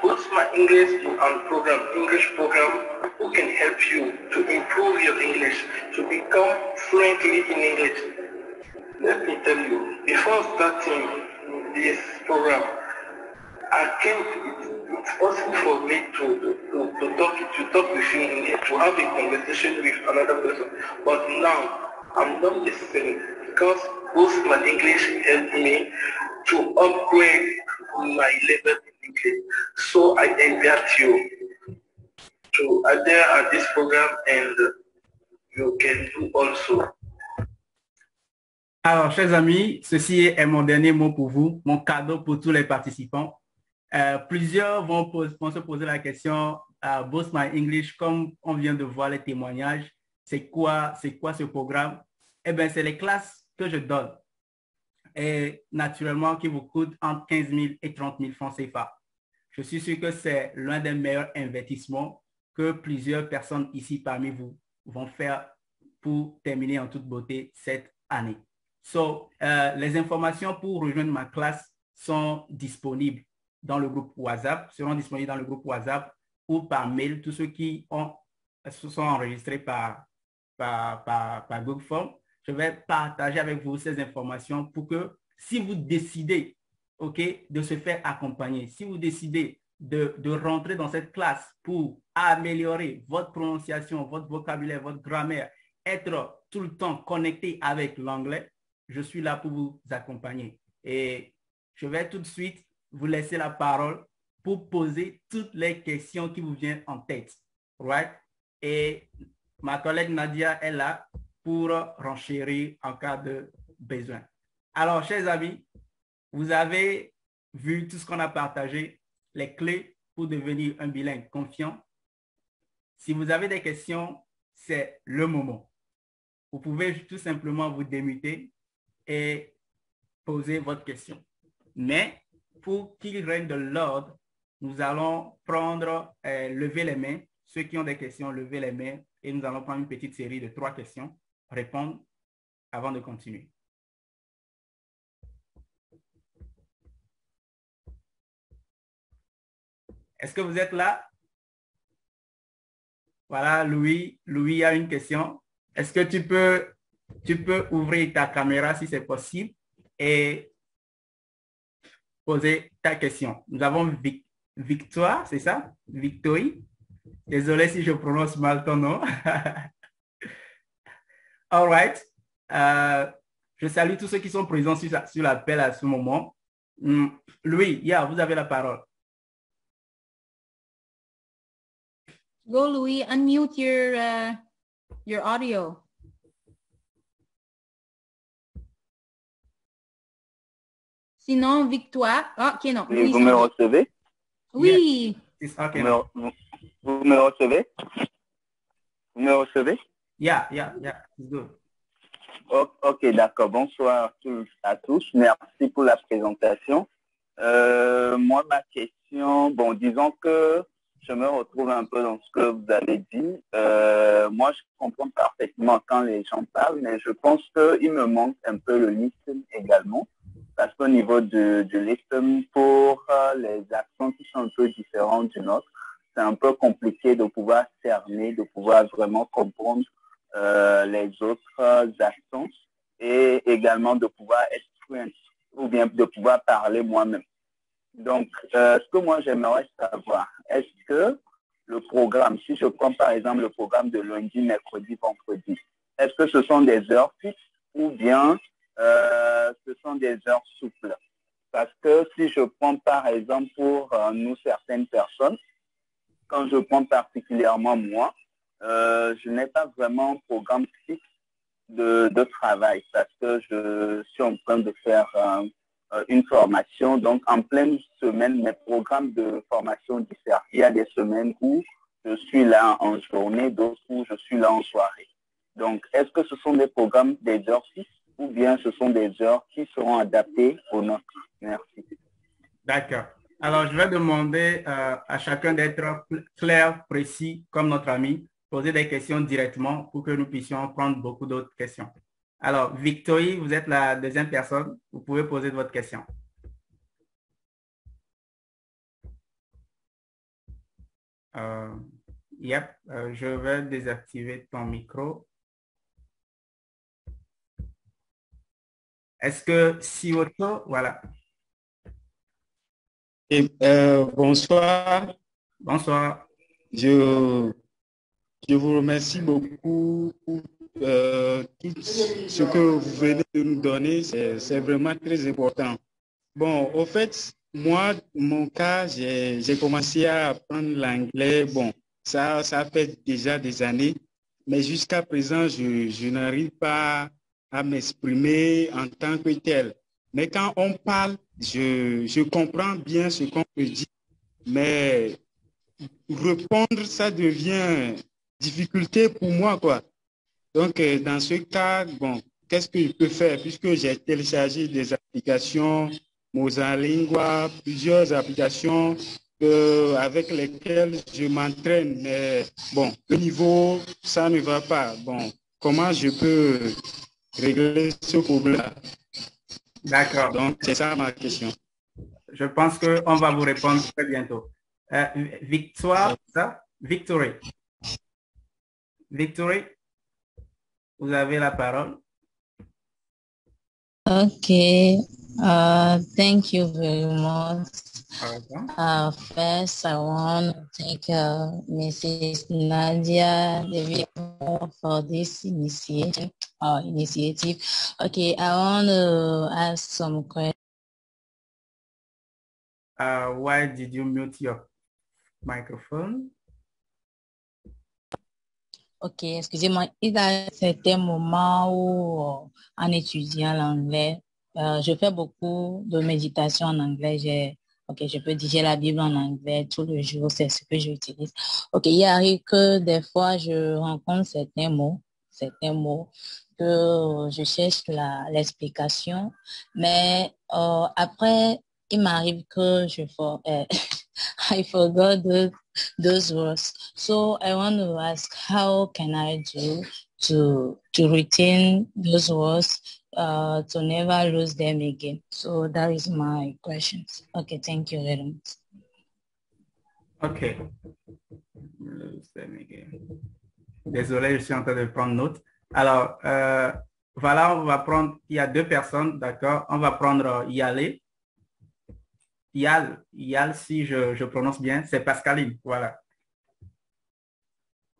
What's my English and program, English program, who can help you to improve your English, to become fluently in English? Let me tell you, before starting this program, it's possible for me to talk with you in English, to have a conversation with another person. But now, I'm not listening because both my English helped me to upgrade my level in English. So I invite you to adhere at this program and you can do also. Alors, chers amis, ceci est mon dernier mot pour vous, mon cadeau pour tous les participants. Plusieurs vont se poser la question, Boost My English, comme on vient de voir les témoignages, c'est quoi ce programme? Eh bien, c'est les classes que je donne. Et naturellement, qui vous coûtent entre 15 000 et 30 000 francs CFA. Je suis sûr que c'est l'un des meilleurs investissements que plusieurs personnes ici parmi vous vont faire pour terminer en toute beauté cette année. Les informations pour rejoindre ma classe sont disponibles dans le groupe WhatsApp, seront disponibles dans le groupe WhatsApp ou par mail. Tous ceux qui se sont enregistrés par Google Form, je vais partager avec vous ces informations pour que si vous décidez de se faire accompagner, si vous décidez de rentrer dans cette classe pour améliorer votre prononciation, votre vocabulaire, votre grammaire, être tout le temps connecté avec l'anglais, je suis là pour vous accompagner. Et je vais tout de suite vous laisser la parole pour poser toutes les questions qui vous viennent en tête. Right? Et ma collègue Nadia est là pour renchérir en cas de besoin. Alors, chers amis, vous avez vu tout ce qu'on a partagé, les clés pour devenir un bilingue confiant. Si vous avez des questions, c'est le moment. Vous pouvez tout simplement vous démuter et poser votre question. Mais pour qu'il règne de l'ordre, nous allons lever les mains. Ceux qui ont des questions, levez les mains et nous allons prendre une petite série de 3 questions, répondre avant de continuer. Est-ce que vous êtes là? Voilà, Louis a une question. Est-ce que tu peux ouvrir ta caméra si c'est possible et poser ta question? Nous avons Victoire, c'est ça? Victory. Désolé si je prononce mal ton nom. All right. Je salue tous ceux qui sont présents sur l'appel à ce moment. Louis, vous avez la parole. Go, Louis. Unmute your audio. Sinon, Victoire. OK, non. Oui, vous me recevez? Oui. Yes. Okay. Vous me recevez? Vous me recevez? Yeah. It's good. Ok, d'accord. Bonsoir à tous. Merci pour la présentation. Moi, ma question, disons que je me retrouve un peu dans ce que vous avez dit. Moi, je comprends parfaitement quand les gens parlent, mais je pense qu'il me manque un peu le listen également. Parce qu'au niveau du listen, pour les accents qui sont un peu différents du nôtre, c'est un peu compliqué de pouvoir cerner, de pouvoir vraiment comprendre les autres accents et également de pouvoir être fluent ou bien de pouvoir parler moi-même. Donc, ce que moi j'aimerais savoir, est-ce que le programme, si je prends par exemple le programme de lundi, mercredi, vendredi, est-ce que ce sont des heures fixes ou bien ce sont des heures souples? Parce que si je prends par exemple pour nous certaines personnes, quand je prends particulièrement moi, je n'ai pas vraiment un programme fixe de travail parce que je suis en train de faire une formation. Donc, en pleine semaine, mes programmes de formation diffèrent. Il y a des semaines où je suis là en journée, d'autres où je suis là en soirée. Donc, est-ce que ce sont des programmes des heures fixes ou bien ce sont des heures qui seront adaptées aux nôtres? Merci. D'accord. Alors, je vais demander à chacun d'être clair, précis, comme notre ami, poser des questions directement pour que nous puissions prendre beaucoup d'autres questions. Alors, Victory, vous êtes la deuxième personne. Vous pouvez poser votre question. Yep, je vais désactiver ton micro. Est-ce que si auto, voilà. Et, bonsoir. Bonsoir. Je vous remercie beaucoup pour tout ce que vous venez de nous donner. C'est vraiment très important. Bon, au fait, moi, mon cas, j'ai commencé à apprendre l'anglais. Bon, ça fait déjà des années, mais jusqu'à présent, je n'arrive pas à m'exprimer en tant que tel. Mais quand on parle, je comprends bien ce qu'on me dit, mais répondre, ça devient difficulté pour moi, quoi. Donc, dans ce cas, bon, qu'est-ce que je peux faire puisque j'ai téléchargé des applications, Mosalingua, plusieurs applications avec lesquelles je m'entraîne. Mais bon, le niveau, ça ne va pas. Bon, comment je peux régler ce problème-là? D'accord. Donc, c'est ça ma question. Je pense qu'on va vous répondre très bientôt. Victoire, ça? Victory. Victory, vous avez la parole. Okay. Thank you very much. First, I want to thank Mrs. Nadia for this initiative. Okay, I want to ask some questions. Why did you mute your microphone? Ok, excusez-moi. Il y a certains moments où, en étudiant l'anglais, je fais beaucoup de méditation en anglais. Je peux dire j'ai la Bible en anglais tout le jour, c'est ce que j'utilise. Ok, il arrive que des fois, je rencontre certains mots que je cherche l'explication, mais après, il m'arrive que I forgot those words. So I want to ask, how can I do to retain those words, to never lose them again? So that is my question. Okay, thank you very much. Okay. Désolé, je suis en train de prendre note. Alors, voilà, on va prendre, il y a deux personnes, d'accord? On va prendre Yalé. Yal, si je prononce bien, c'est Pascaline, voilà.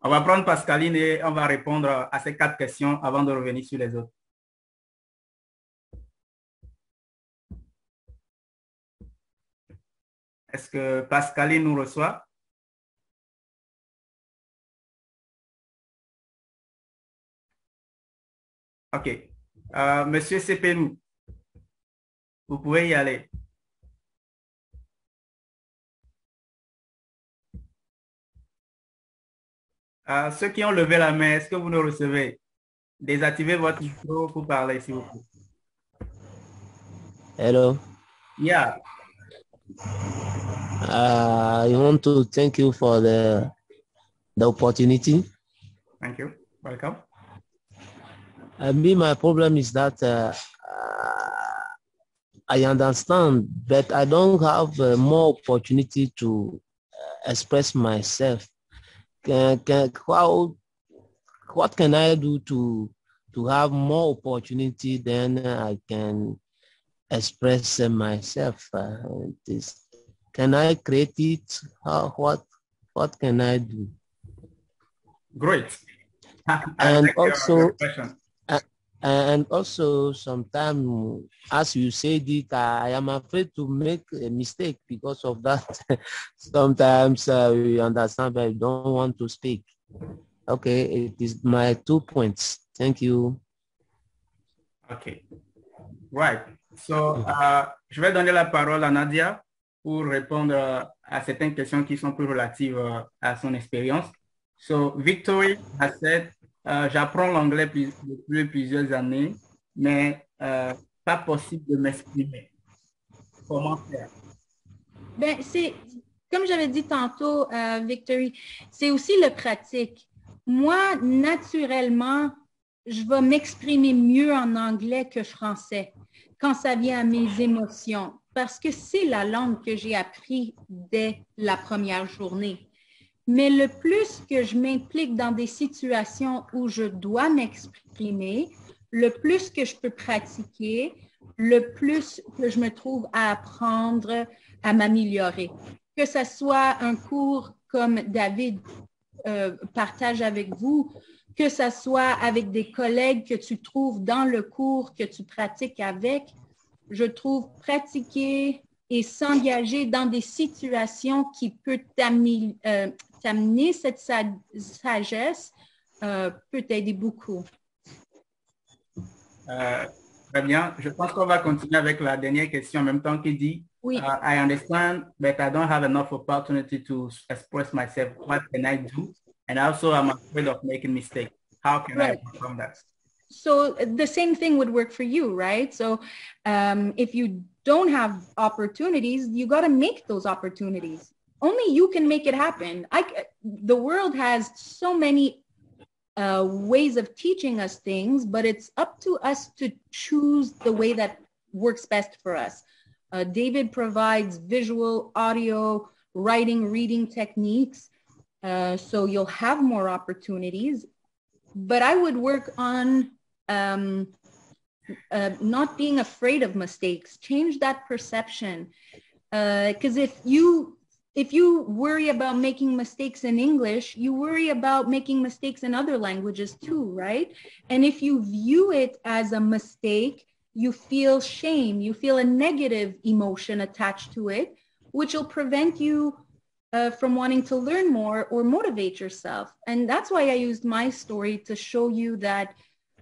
On va prendre Pascaline et on va répondre à ces 4 questions avant de revenir sur les autres. Est-ce que Pascaline nous reçoit? OK. Monsieur Sepenou, vous pouvez y aller. Ceux qui ont levé la main, est-ce que vous nous recevez? Désactivez votre micro pour parler, s'il vous plaît. Hello. Yeah. I want to thank you for the opportunity. Thank you. Welcome. My problem is that I understand, but I don't have more opportunity to express myself. What can I do to have more opportunity than I can express myself? Can I create it? What can I do? Great. And also sometimes, as you said it, I am afraid to make a mistake because of that. Sometimes we understand, but I don't want to speak. Okay, it is my 2 points. Thank you. Okay. Right. So, je vais donner la parole à Nadia pour répondre à certaines questions qui sont plus relatives à son expérience. So, Victory has said, j'apprends l'anglais depuis plusieurs années, mais pas possible de m'exprimer. Comment faire? Ben, c'est, comme j'avais dit tantôt, Victory, c'est aussi le pratique. Moi, naturellement, je vais m'exprimer mieux en anglais que français quand ça vient à mes émotions, parce que c'est la langue que j'ai appris dès la première journée. Mais le plus que je m'implique dans des situations où je dois m'exprimer, le plus que je peux pratiquer, le plus que je me trouve à apprendre, à m'améliorer. Que ce soit un cours comme David partage avec vous, que ce soit avec des collègues que tu trouves dans le cours, que tu pratiques avec, je trouve pratiquer et s'engager dans des situations qui peuvent t'amener cette sagesse peut t'aider beaucoup. Très bien. Je pense qu'on va continuer avec la dernière question en même temps qui dit, oui. I understand but I don't have enough opportunity to express myself. What can I do? And also I'm afraid of making mistakes. How can I overcome that? So the same thing would work for you, right? So if you don't have opportunities, you got to make those opportunities. Only you can make it happen. The world has so many ways of teaching us things, but it's up to us to choose the way that works best for us. David provides visual, audio, writing, reading techniques, so you'll have more opportunities. But I would work on not being afraid of mistakes. Change that perception. Because if you worry about making mistakes in English, you worry about making mistakes in other languages too, right? And if you view it as a mistake, you feel shame, you feel a negative emotion attached to it, which will prevent you from wanting to learn more or motivate yourself. And that's why I used my story to show you that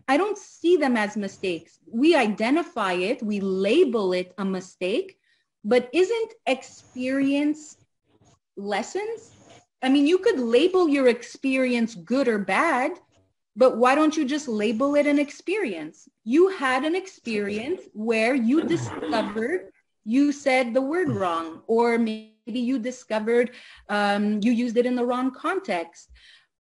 I don't see them as mistakes. We identify it, we label it a mistake, but isn't experience lessons? I mean, you could label your experience good or bad, but why don't you just label it an experience? You had an experience where you discovered you said the word wrong, or maybe you discovered you used it in the wrong context.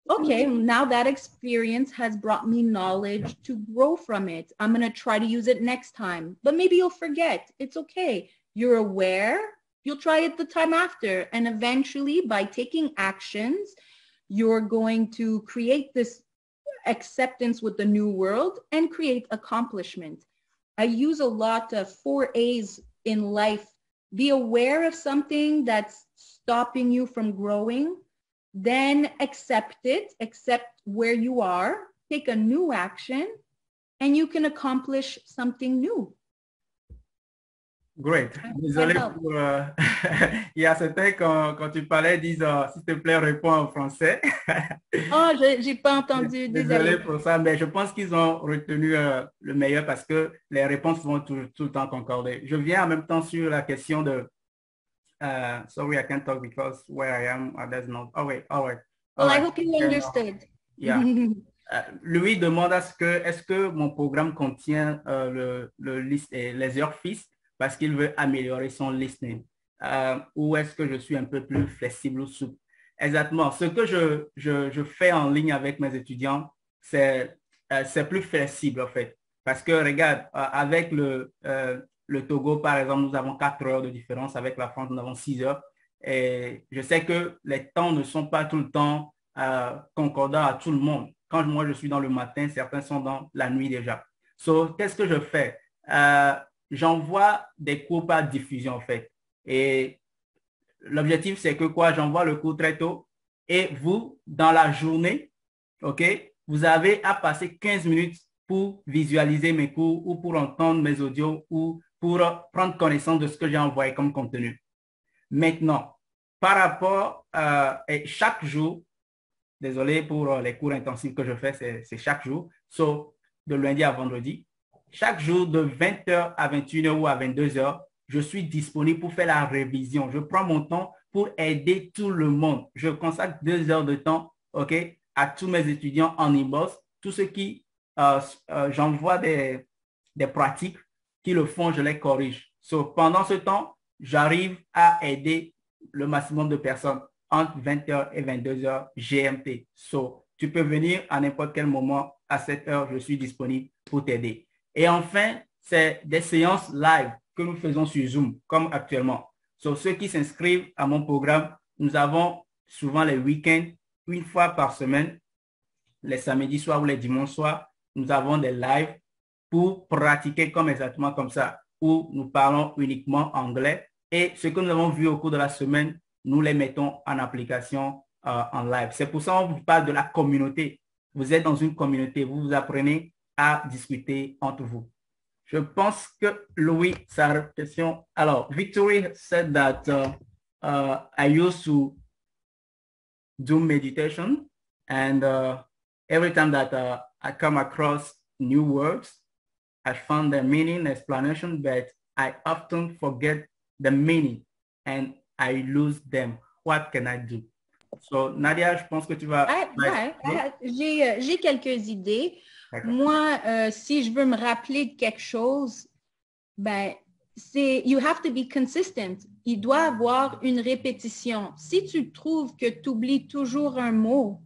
Okay, now that experience has brought me knowledge to grow from it. I'm going to try to use it next time, but maybe you'll forget. It's okay. You're aware. You'll try it the time after. And eventually, by taking actions, you're going to create this acceptance with the new world and create accomplishment. I use a lot of 4 A's in life. Be aware of something that's stopping you from growing. Then accept it, accept where you are, take a new action, and you can accomplish something new. Great. Désolé pour... il y a certains, quand tu parlais, disent, s'il te plaît, réponds en français. Oh, j'ai pas entendu. Désolé pour ça, mais je pense qu'ils ont retenu le meilleur parce que les réponses vont tout le temps concorder. Je viens en même temps sur la question de... sorry, I can't talk because where I am, others know. Oh, wait, all right. Well, I hope you understood. Yeah. Lui demande est-ce que mon programme contient les heures fixes parce qu'il veut améliorer son listening. Ou est-ce que je suis un peu plus flexible ou souple? Exactement. Ce que je fais en ligne avec mes étudiants, c'est plus flexible en fait. Parce que regarde, avec le Togo, par exemple, nous avons 4 heures de différence. Avec la France, nous avons 6 heures. Et je sais que les temps ne sont pas tout le temps concordants à tout le monde. Quand moi, je suis dans le matin, certains sont dans la nuit déjà. So, qu'est-ce que je fais? J'envoie des cours par diffusion, en fait. Et l'objectif, c'est que quoi? J'envoie le cours très tôt. Et vous, dans la journée, OK, vous avez à passer 15 minutes pour visualiser mes cours ou pour entendre mes audios ou pour prendre connaissance de ce que j'ai envoyé comme contenu. Maintenant, par rapport à chaque jour, désolé pour les cours intensifs que je fais, c'est chaque jour, sauf de lundi à vendredi. Chaque jour de 20h à 21h ou à 22h, je suis disponible pour faire la révision. Je prends mon temps pour aider tout le monde. Je consacre 2 heures de temps, OK, à tous mes étudiants en inbox, tous ceux qui j'envoie des pratiques qui le font, je les corrige. So, pendant ce temps, j'arrive à aider le maximum de personnes entre 20h et 22h GMT. So, tu peux venir à n'importe quel moment à 7 heures, je suis disponible pour t'aider. Et enfin, c'est des séances live que nous faisons sur Zoom, comme actuellement. So, ceux qui s'inscrivent à mon programme, nous avons souvent les week-ends, une fois par semaine, les samedis soirs ou les dimanches soirs, nous avons des lives pour pratiquer exactement comme ça, où nous parlons uniquement anglais. Et ce que nous avons vu au cours de la semaine, nous les mettons en application en live. C'est pour ça qu'on vous parle de la communauté. Vous êtes dans une communauté, vous apprenez à discuter entre vous. Je pense que Louis, sa question. Alors, Victory said that I used to do meditation, and every time that I come across new words, I found the meaning, explanation, but I often forget the meaning and I lose them. What can I do? So, Nadia, je pense que tu vas... J'ai quelques idées. Moi, si je veux me rappeler de quelque chose, ben, you have to be consistent. Il doit avoir une répétition. Si tu trouves que tu oublies toujours un mot,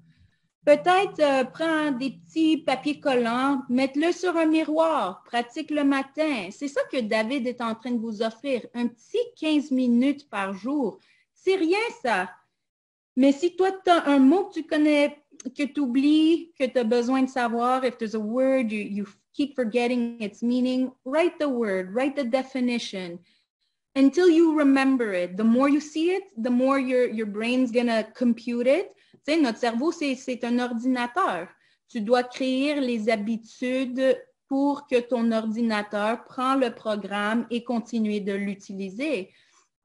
peut-être prends des petits papiers collants, mets-le sur un miroir, pratique le matin. C'est ça que David est en train de vous offrir. Un petit 15 minutes par jour. C'est rien ça. Mais si toi, tu as un mot que tu connais, que tu oublies, que tu as besoin de savoir, if there's a word, you keep forgetting its meaning, write the word, write the definition until you remember it. The more you see it, the more your brain's gonna compute it. Tu sais, notre cerveau, c'est un ordinateur. Tu dois créer les habitudes pour que ton ordinateur prend le programme et continue de l'utiliser.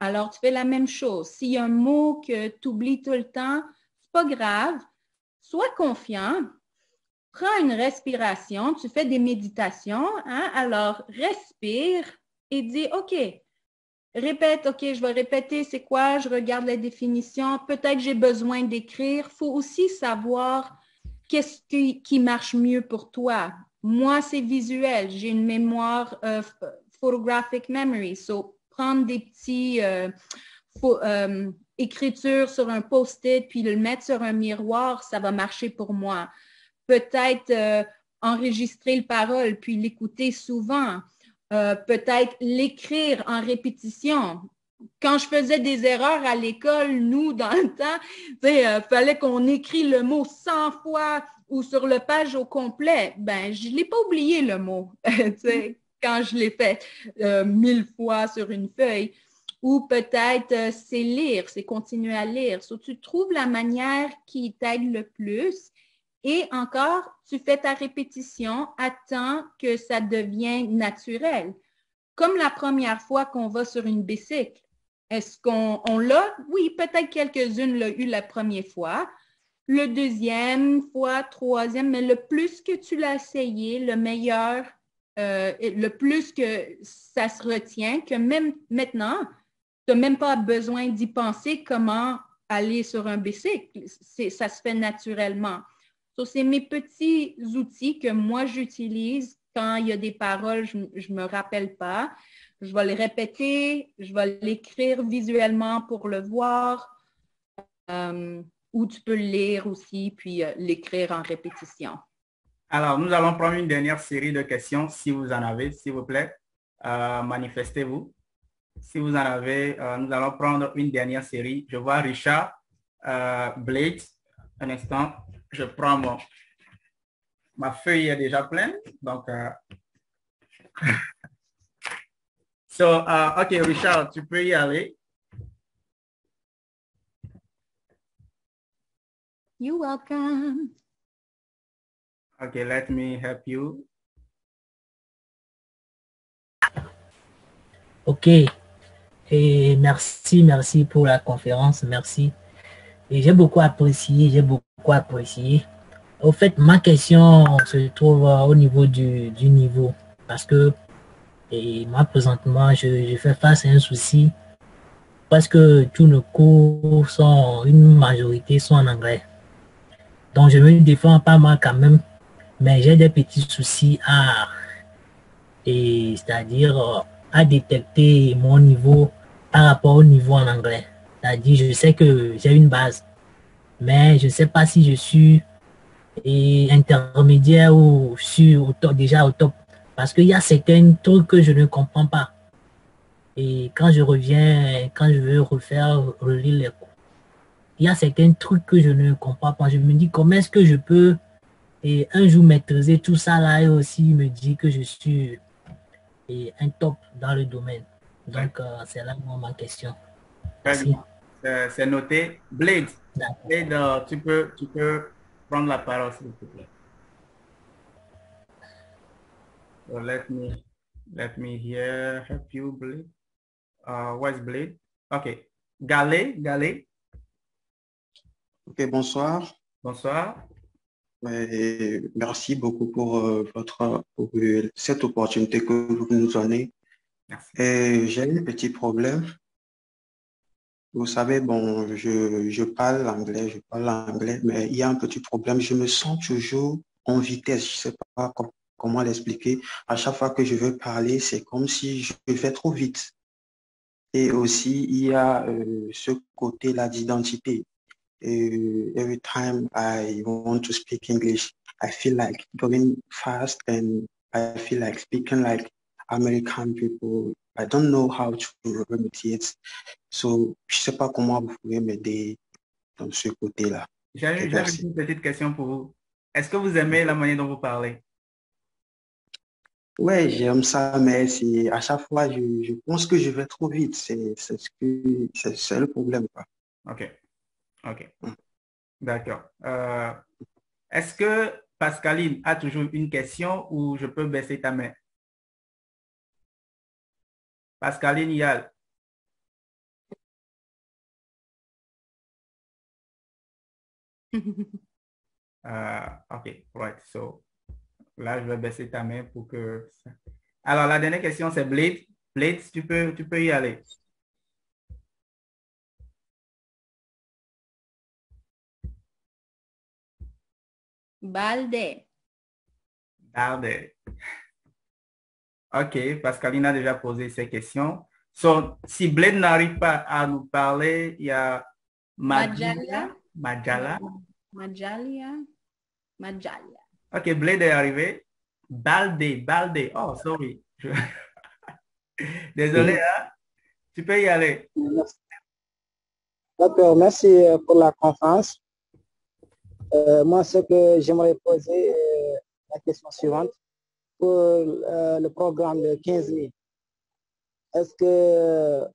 Alors, tu fais la même chose. S'il y a un mot que tu oublies tout le temps, c'est pas grave. Sois confiant. Prends une respiration. Tu fais des méditations. Hein? Alors, respire et dis, OK, répète, OK, je vais répéter c'est quoi, je regarde la définition. Peut-être j'ai besoin d'écrire. Il faut aussi savoir qu'est-ce qui marche mieux pour toi. Moi, c'est visuel. J'ai une mémoire photographic memory. So, prendre des petits écritures sur un post-it puis le mettre sur un miroir, ça va marcher pour moi. Peut-être enregistrer le parole puis l'écouter souvent. Peut-être l'écrire en répétition. Quand je faisais des erreurs à l'école, nous, dans le temps, fallait qu'on écrit le mot 100 fois ou sur le page au complet. Ben, je ne l'ai pas oublié le mot. Quand je l'ai fait 1000 fois sur une feuille. Ou peut-être c'est lire, c'est continuer à lire. So, tu trouves la manière qui t'aide le plus et encore, tu fais ta répétition, attends que ça devienne naturel. Comme la première fois qu'on va sur une bicycle. Est-ce qu'on l'a? Oui, peut-être quelques-unes l'ont eu la première fois. Le deuxième fois, troisième, mais le plus que tu l'as essayé, le meilleur, le plus que ça se retient, que même maintenant, tu n'as même pas besoin d'y penser comment aller sur un bicycle. Ça se fait naturellement. So, c'est mes petits outils que moi, j'utilise quand il y a des paroles, je ne me rappelle pas. Je vais les répéter, je vais l'écrire visuellement pour le voir, ou tu peux le lire aussi, puis l'écrire en répétition. Alors, nous allons prendre une dernière série de questions, si vous en avez, s'il vous plaît. Manifestez-vous. Si vous en avez, nous allons prendre une dernière série. Je vois Richard, Blade. Un instant, je prends ma feuille est déjà pleine. Donc, OK, Richard, tu peux y aller. You're welcome. Okay, let me help you. OK. Et merci pour la conférence, merci. Et j'ai beaucoup apprécié. Au fait, ma question se trouve au niveau du niveau, parce que moi, présentement, je fais face à un souci, parce que tous nos cours une majorité sont en anglais. Donc, je me défends pas mal quand même, mais j'ai des petits soucis c'est-à-dire à détecter mon niveau par rapport au niveau en anglais. C'est-à-dire, je sais que j'ai une base, mais je ne sais pas si je suis intermédiaire ou je suis déjà au top. Parce qu'il y a certains trucs que je ne comprends pas. Et quand je veux relire les cours, il y a certains trucs que je ne comprends pas. Je me dis, comment est-ce que je peux un jour maîtriser tout ça là et aussi me dire que je suis un top dans le domaine. Donc, c'est là ma question. Merci. C'est noté. Blade, tu peux prendre la parole, s'il te plaît. So let me here help you, Blade. Where's Blade? Okay. Galé. Ok, bonsoir. Bonsoir. Merci beaucoup pour cette opportunité que vous nous donnez. Merci. J'ai un petit problème. Vous savez, bon, je parle anglais, mais il y a un petit problème. Je me sens toujours en vitesse. Je ne sais pas comment l'expliquer. À chaque fois que je veux parler, c'est comme si je fais trop vite. Et aussi, il y a ce côté-là d'identité. Every time I want to speak English, I feel like going fast and I feel like speaking like American people. I don't know how to remediate. So, je ne sais pas comment vous pouvez m'aider dans ce côté-là. J'ai une petite question pour vous. Est-ce que vous aimez la manière dont vous parlez? Ouais, j'aime ça, mais à chaque fois, je pense que je vais trop vite. C'est le problème, quoi. Ok. D'accord. Est-ce que Pascaline a toujours une question ou je peux baisser ta main? Pascaline Yal. Ok, right. So, là, je vais baisser ta main pour que... Alors, la dernière question, c'est Blade. Blade, tu peux y aller. Balde. Ok, Pascaline a déjà posé ses questions. So, si Blade n'arrive pas à nous parler, il y a Majalia. Ok, Blade est arrivé. Balde. Oh, sorry. Désolé, hein? Tu peux y aller. D'accord, merci pour la conférence. Moi, ce que j'aimerais poser, la question suivante. Pour le programme de 15 000, est-ce que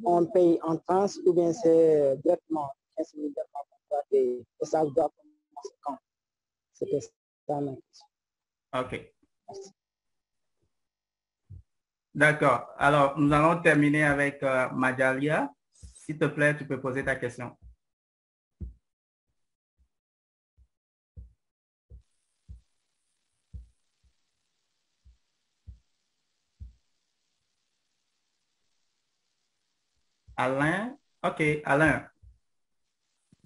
on paye en France ou bien c'est directement 15 000 directement et ça doit commencer quand? C'était ça ma question. Ok. D'accord. Alors, nous allons terminer avec Majalia. S'il te plaît, tu peux poser ta question. Alain. Ok, Alain.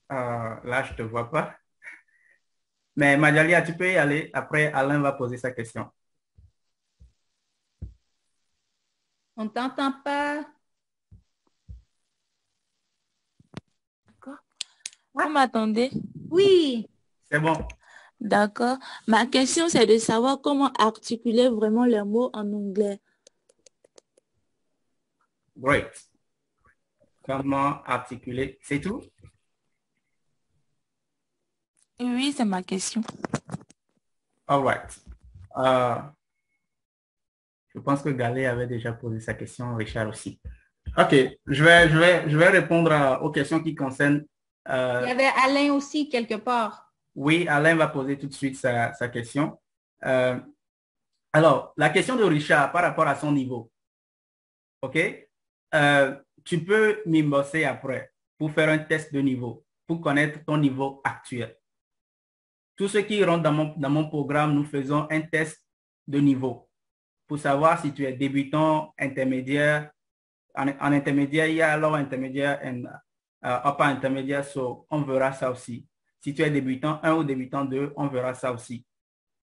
Là, je ne te vois pas. Mais Majalia, tu peux y aller. Après, Alain va poser sa question. On ne t'entend pas. D'accord. Vous m'attendez? Oui. C'est bon. D'accord. Ma question, c'est de savoir comment articuler vraiment les mots en anglais. Great. Comment articuler? C'est tout? Oui, c'est ma question. All right. Je pense que Galé avait déjà posé sa question, Richard aussi. Ok, je vais répondre aux questions qui concernent... Il y avait Alain aussi quelque part. Oui, Alain va poser tout de suite sa question. Alors, la question de Richard par rapport à son niveau. Ok? Tu peux m'embosser après pour faire un test de niveau, pour connaître ton niveau actuel. Tous ceux qui rentrent dans mon programme, nous faisons un test de niveau pour savoir si tu es débutant, intermédiaire. En intermédiaire, il y a alors intermédiaire et upper intermédiaire, so on verra ça aussi. Si tu es débutant 1 ou débutant 2, on verra ça aussi.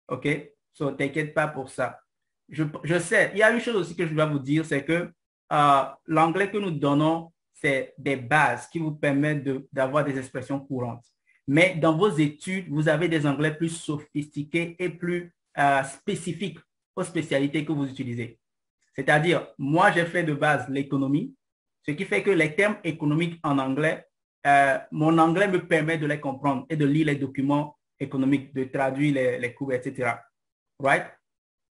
OK? So, t'inquiète pas pour ça. Je sais, il y a une chose aussi que je dois vous dire, c'est que l'anglais que nous donnons, c'est des bases qui vous permettent d'avoir des expressions courantes. Mais dans vos études, vous avez des anglais plus sophistiqués et plus spécifiques aux spécialités que vous utilisez. C'est-à-dire, moi, j'ai fait de base l'économie, ce qui fait que les termes économiques en anglais mon anglais me permet de les comprendre et de lire les documents économiques, de traduire les cours, etc. Right?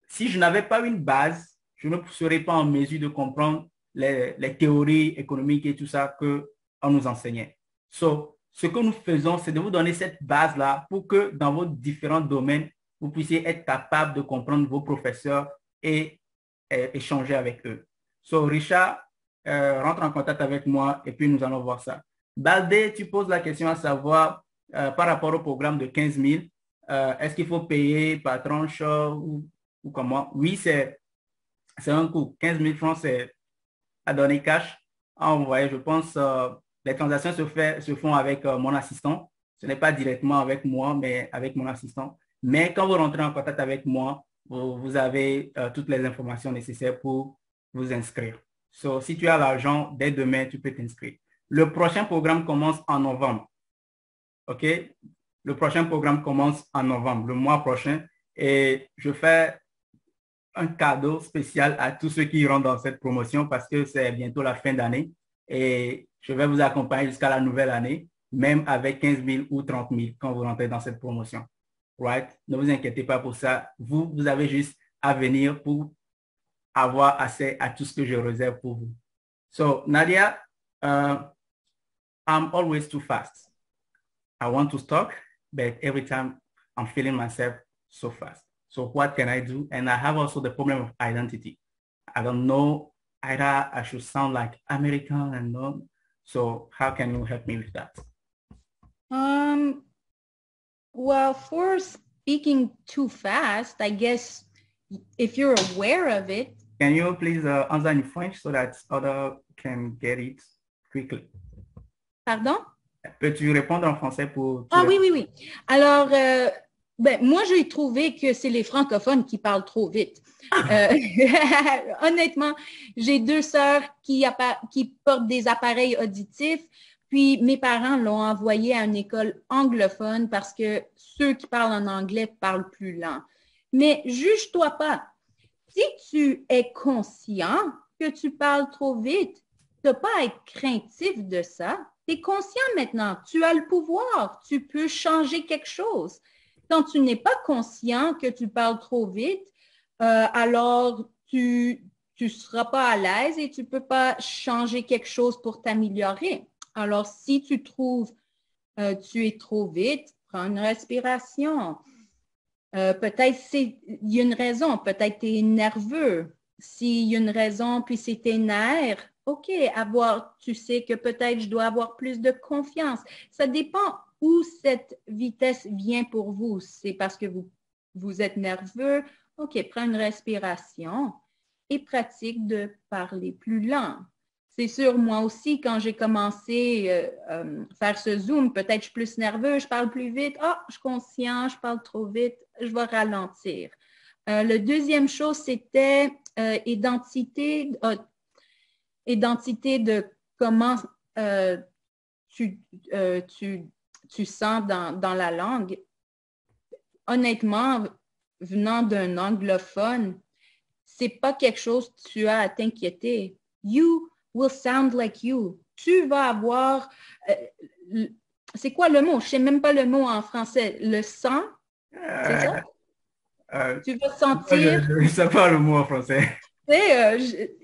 Si je n'avais pas une base, je ne serais pas en mesure de comprendre les théories économiques et tout ça qu'on nous enseignait. So, ce que nous faisons, c'est de vous donner cette base-là pour que dans vos différents domaines, vous puissiez être capable de comprendre vos professeurs et échanger avec eux. So, Richard, rentre en contact avec moi et puis nous allons voir ça. Baldé, tu poses la question à savoir, par rapport au programme de 15 000, est-ce qu'il faut payer par tranche ou comment? Oui, c'est un coût. 15 000 francs, c'est à donner cash, à envoyer. Je pense les transactions se font avec mon assistant. Ce n'est pas directement avec moi, mais avec mon assistant. Mais quand vous rentrez en contact avec moi, vous avez toutes les informations nécessaires pour vous inscrire. So, si tu as l'argent, dès demain, tu peux t'inscrire. Le prochain programme commence en novembre. OK? Le prochain programme commence en novembre, le mois prochain. Et je fais un cadeau spécial à tous ceux qui rentrent dans cette promotion parce que c'est bientôt la fin d'année. Et je vais vous accompagner jusqu'à la nouvelle année, même avec 15 000 ou 30 000 quand vous rentrez dans cette promotion. Right? Ne vous inquiétez pas pour ça. Vous avez juste à venir pour avoir accès à tout ce que je réserve pour vous. So, Nadia, I'm always too fast. I want to talk, but every time I'm feeling myself so fast. So what can I do? And I have also the problem of identity. I don't know either I should sound like American and not. So how can you help me with that? Well, for speaking too fast, I guess if you're aware of it. Can you please answer in French so that others can get it quickly? Pardon? Peux-tu répondre en français pour... Ah oui. Alors, moi, j'ai trouvé que c'est les francophones qui parlent trop vite. Honnêtement, j'ai 2 sœurs qui portent des appareils auditifs, puis mes parents l'ont envoyé à une école anglophone parce que ceux qui parlent en anglais parlent plus lent. Mais juge-toi pas. Si tu es conscient que tu parles trop vite, tu n'as pas à être craintif de ça. Tu es conscient maintenant, tu as le pouvoir, tu peux changer quelque chose. Quand tu n'es pas conscient que tu parles trop vite, alors tu ne seras pas à l'aise et tu ne peux pas changer quelque chose pour t'améliorer. Alors, si tu trouves tu es trop vite, prends une respiration. Peut-être il y a une raison, peut-être tu es nerveux. S'il y a une raison, puis c'est tes nerfs, OK, tu sais que peut-être je dois avoir plus de confiance. Ça dépend où cette vitesse vient pour vous. C'est parce que vous êtes nerveux. OK, prends une respiration et pratique de parler plus lent. C'est sûr, moi aussi, quand j'ai commencé à faire ce Zoom, peut-être je suis plus nerveux, je parle plus vite. Ah, je suis conscient, je parle trop vite, je vais ralentir. La deuxième chose, c'était identité de comment tu sens dans la langue. Honnêtement, venant d'un anglophone, c'est pas quelque chose que tu as à t'inquiéter. You will sound like you. Tu vas avoir... c'est quoi le mot? Je ne sais même pas le mot en français. Le sang? C'est ça? Tu vas sentir... Je ne sais pas le mot en français.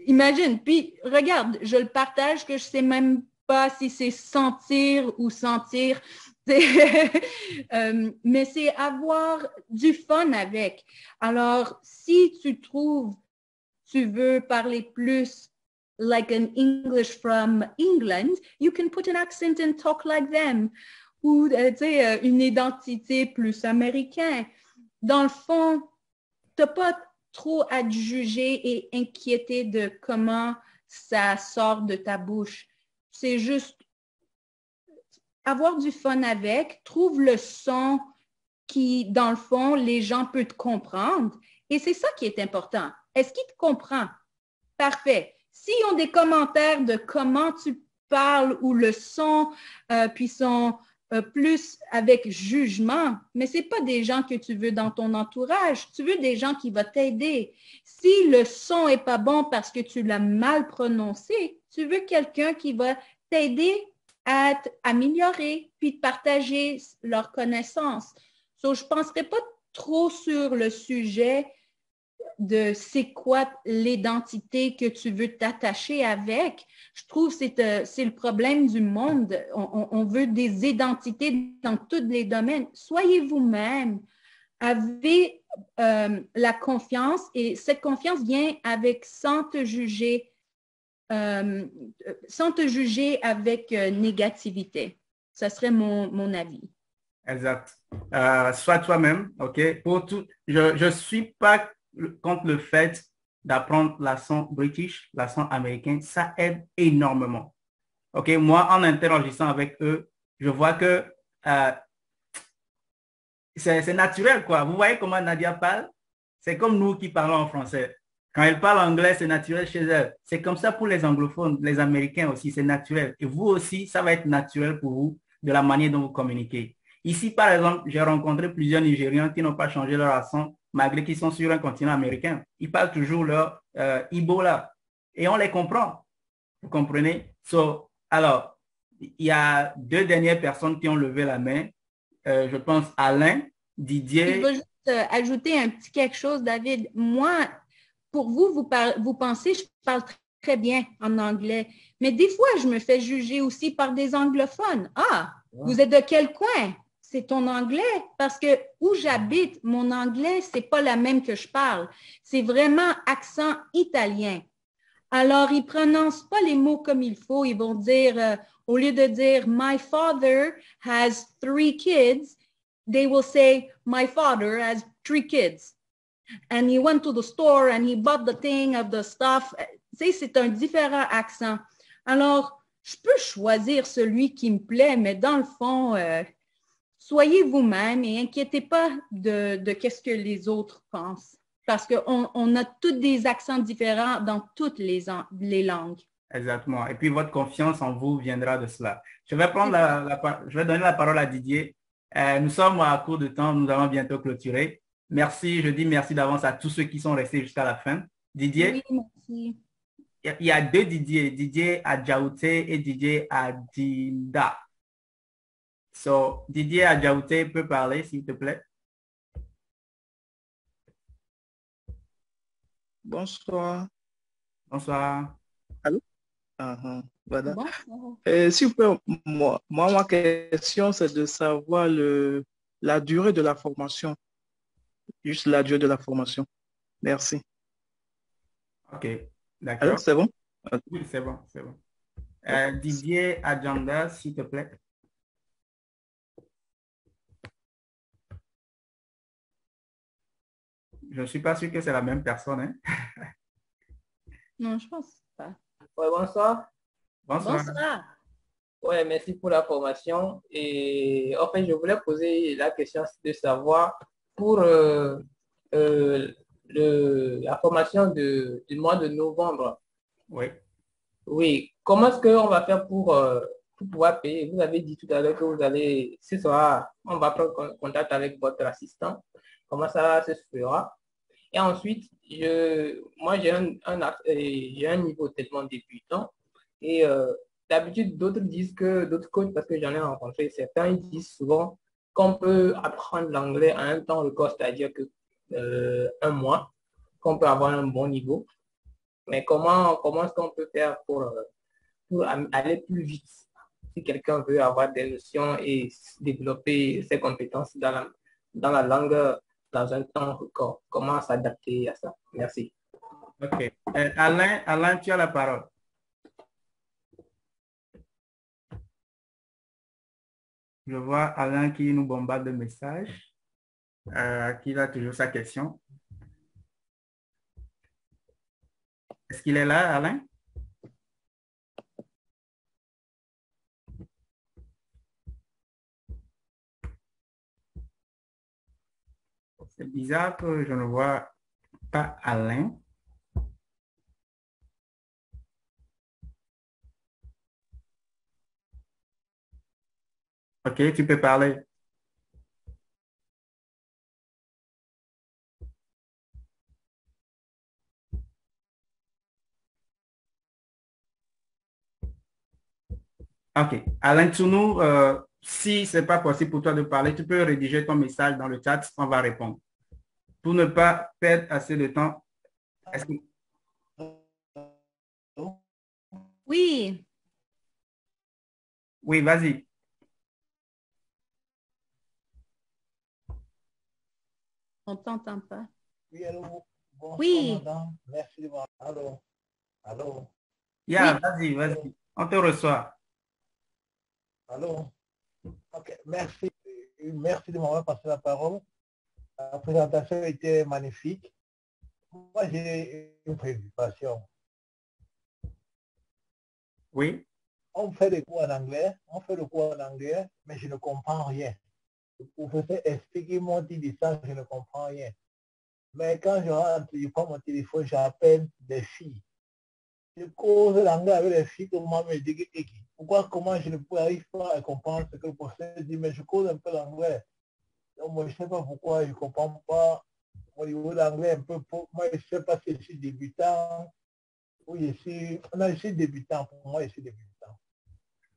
Imagine. Puis, regarde, je le partage que je ne sais même pas si c'est sentir ou sentir. Mais c'est avoir du fun avec. Alors, si tu veux parler plus like an English from England, you can put an accent and talk like them. Ou, une identité plus américaine. Dans le fond, tu n'as pas trop à te juger et inquiéter de comment ça sort de ta bouche. C'est juste avoir du fun avec, trouve le son qui, dans le fond, les gens peuvent te comprendre. Et c'est ça qui est important. Est-ce qu'ils te comprennent? Parfait. S'ils ont des commentaires de comment tu parles ou le son, puis sont plus avec jugement, mais ce n'est pas des gens que tu veux dans ton entourage. Tu veux des gens qui vont t'aider. Si le son n'est pas bon parce que tu l'as mal prononcé, tu veux quelqu'un qui va t'aider à améliorer puis de partager leurs connaissances. So, je ne penserai pas trop sur le sujet de c'est quoi l'identité que tu veux t'attacher avec. Je trouve que c'est le problème du monde. On veut des identités dans tous les domaines. Soyez vous-même. Avez la confiance et cette confiance vient avec sans te juger avec négativité. Ça serait mon avis. Exact. Sois toi-même, OK? Pour tout, je ne suis pas contre le fait d'apprendre l'accent british, l'accent américain. Ça aide énormément. OK? Moi, en interagissant avec eux, je vois que c'est naturel, quoi. Vous voyez comment Nadia parle? C'est comme nous qui parlons en français. Quand elle parle anglais, c'est naturel chez elle. C'est comme ça pour les anglophones, les Américains aussi, c'est naturel. Et vous aussi, ça va être naturel pour vous de la manière dont vous communiquez. Ici, par exemple, j'ai rencontré plusieurs Nigérians qui n'ont pas changé leur accent malgré qu'ils sont sur un continent américain. Ils parlent toujours leur Igbo là. Et on les comprend. Vous comprenez? Alors, il y a deux dernières personnes qui ont levé la main. Je pense Alain, Didier. Je veux juste ajouter un petit quelque chose, David. Moi, pour vous, vous pensez que je parle très bien en anglais, mais des fois, je me fais juger aussi par des anglophones. Ah, vous êtes de quel coin? C'est ton anglais? Parce que où j'habite, mon anglais, c'est pas la même que je parle. C'est vraiment accent italien. Alors, ils prononcent pas les mots comme il faut. Ils vont dire, au lieu de dire « My father has 3 kids », they will say, my father has 3 kids. And he went to the store and he bought the thing of the stuff. Tu sais, c'est un différent accent. Alors, je peux choisir celui qui me plaît, mais dans le fond, soyez vous-même et inquiétez pas de qu'est-ce que les autres pensent. Parce qu'on a tous des accents différents dans toutes les langues. Exactement. Et puis, votre confiance en vous viendra de cela. Je vais donner la parole à Didier. Nous sommes à court de temps, nous allons bientôt clôturer. Merci, je dis merci d'avance à tous ceux qui sont restés jusqu'à la fin. Didier? Oui, merci. Il y a deux Didier, Didier Adjaouté et Didier Adinda. So, Didier Adjaouté peut parler, s'il te plaît. Bonsoir. Bonsoir. Allô? Voilà. Bonsoir. S'il vous plaît, ma question, c'est de savoir la durée de la formation. Juste la durée de la formation. Merci. OK, d'accord. Alors, c'est bon? Okay. Oui, c'est bon, c'est bon. Didier Adjanda, s'il te plaît. Je ne suis pas sûr que c'est la même personne. Hein? Non, je pense pas. Ouais, bonsoir. Bonsoir. Bonsoir. Ouais, merci pour la formation. Et en fait, je voulais poser la question de savoir pour la formation du mois de novembre. Oui. Oui. Comment est-ce qu'on va faire pour pouvoir payer? Vous avez dit tout à l'heure que vous allez, ce soir, on va prendre contact avec votre assistant. Comment ça se fera? Et ensuite, moi, j'ai un niveau tellement débutant. Et d'habitude, d'autres disent que, d'autres coachs, parce que j'en ai rencontré certains, ils disent souvent qu'on peut apprendre l'anglais en un temps record, c'est-à-dire que un mois, qu'on peut avoir un bon niveau. Mais comment est-ce qu'on peut faire pour aller plus vite si quelqu'un veut avoir des notions et développer ses compétences dans la langue dans un temps record? Comment s'adapter à ça? Merci. OK. Alain, tu as la parole. Je vois Alain qui nous bombarde de messages, qui a toujours sa question. Est-ce qu'il est là, Alain? C'est bizarre que je ne vois pas Alain. OK, tu peux parler. OK. Alain Tsounou, si ce n'est pas possible pour toi de parler, tu peux rédiger ton message dans le chat, on va répondre. Pour ne pas perdre assez de temps. Oui. Oui, vas-y. On ne t'entend pas. Oui, allô. Bonsoir, Oui. madame. Merci de voir. Allô. Allô. Yeah, oui. Vas-y. On te reçoit. Allô. OK. Merci. Merci de m'avoir passé la parole. La présentation était magnifique. Moi, j'ai une préoccupation. Oui. On fait des cours en anglais, mais je ne comprends rien. Le professeur explique, mon dit ça, je ne comprends rien. Mais quand je rentre, je prends mon téléphone, j'appelle des filles. Je cause l'anglais avec les filles, comment me dit comment je ne arrive pas à comprendre ce que le professeur dit, mais je cause un peu l'anglais. Donc, moi, je ne sais pas pourquoi je ne comprends pas au niveau de l'anglais un peu. Moi, je ne sais pas si je suis débutant ou je suis débutant. Pour moi, je suis débutant.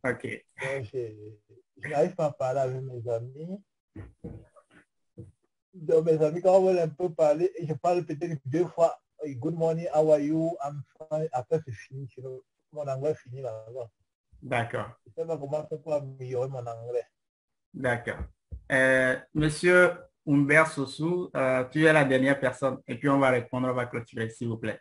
OK. Donc, je n'arrive pas à parler avec mes amis. Donc, mes amis, quand on veut un peu parler, je parle peut-être 2 fois. Good morning, how are you? I'm fine. Après, c'est fini. Mon anglais finit là-bas. D'accord. Je ne sais pas comment faire pour améliorer mon anglais. D'accord. Monsieur Humbert Sossou, tu es la dernière personne et puis on va répondre, on va clôturer, s'il vous plaît.